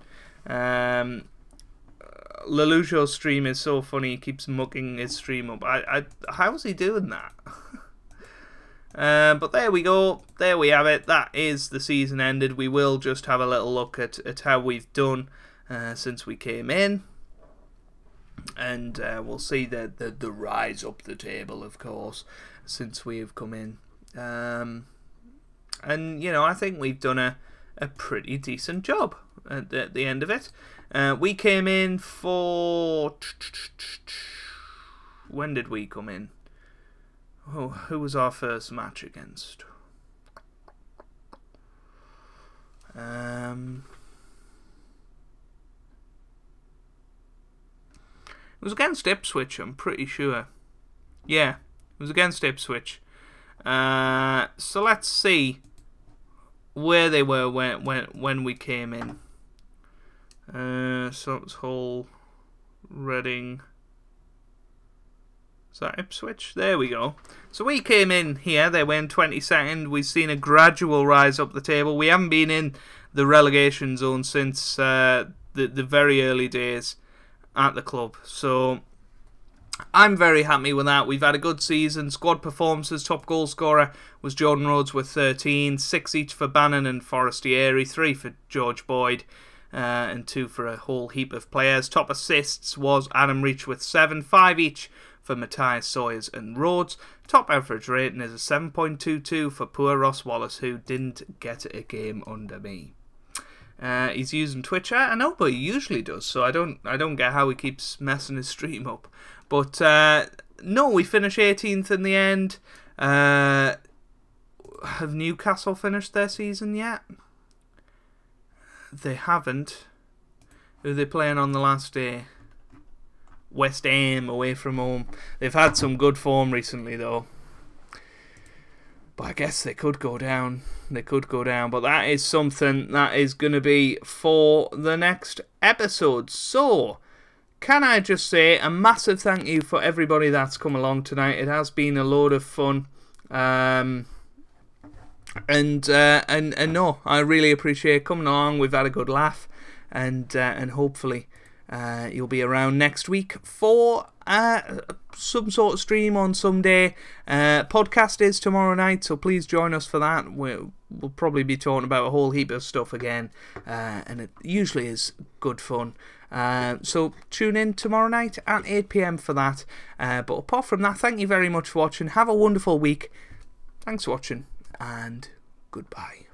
Lelujo's stream is so funny. He keeps mucking his stream up. How's he doing that? But there we go. There we have it. That is the season ended. We will just have a little look at how we've done since we came in. And we'll see the rise up the table, of course, since we have come in. And, you know, I think we've done a pretty decent job at the end of it. We came in for... When did we come in? Oh, who was our first match against? It was against Ipswich, I'm pretty sure. Yeah, it was against Ipswich. So let's see where they were when we came in. So it was Hull, Reading. Is that Ipswich? There we go. So we came in here. They went 22nd. We've seen a gradual rise up the table. We haven't been in the relegation zone since the very early days at the club. So I'm very happy with that. We've had a good season. Squad performances. Top goal scorer was Jordan Rhodes with 13. 6 each for Bannon and Forestieri. 3 for George Boyd. And 2 for a whole heap of players. Top assists was Adam Reach with 7. 5 each for Matthias Sawyers and Rhodes. Top average rating is a 7.22 for poor Ross Wallace, who didn't get a game under me. He's using Twitch. I know, but he usually does, so I don't get how he keeps messing his stream up. But no, we finish 18th in the end. Have Newcastle finished their season yet? They haven't. Who are they playing on the last day? West Ham away from home. They've had some good form recently, though. But I guess they could go down. They could go down. But that is something that is going to be for the next episode. So, can I just say a massive thank you for everybody that's come along tonight. It has been a load of fun. And no, I really appreciate coming along. We've had a good laugh. And hopefully you'll be around next week for some sort of stream on some day. Podcast is tomorrow night, so please join us for that. We'll probably be talking about a whole heap of stuff again, and it usually is good fun. So tune in tomorrow night at 8 PM for that. But apart from that, thank you very much for watching. Have a wonderful week. Thanks for watching, and goodbye.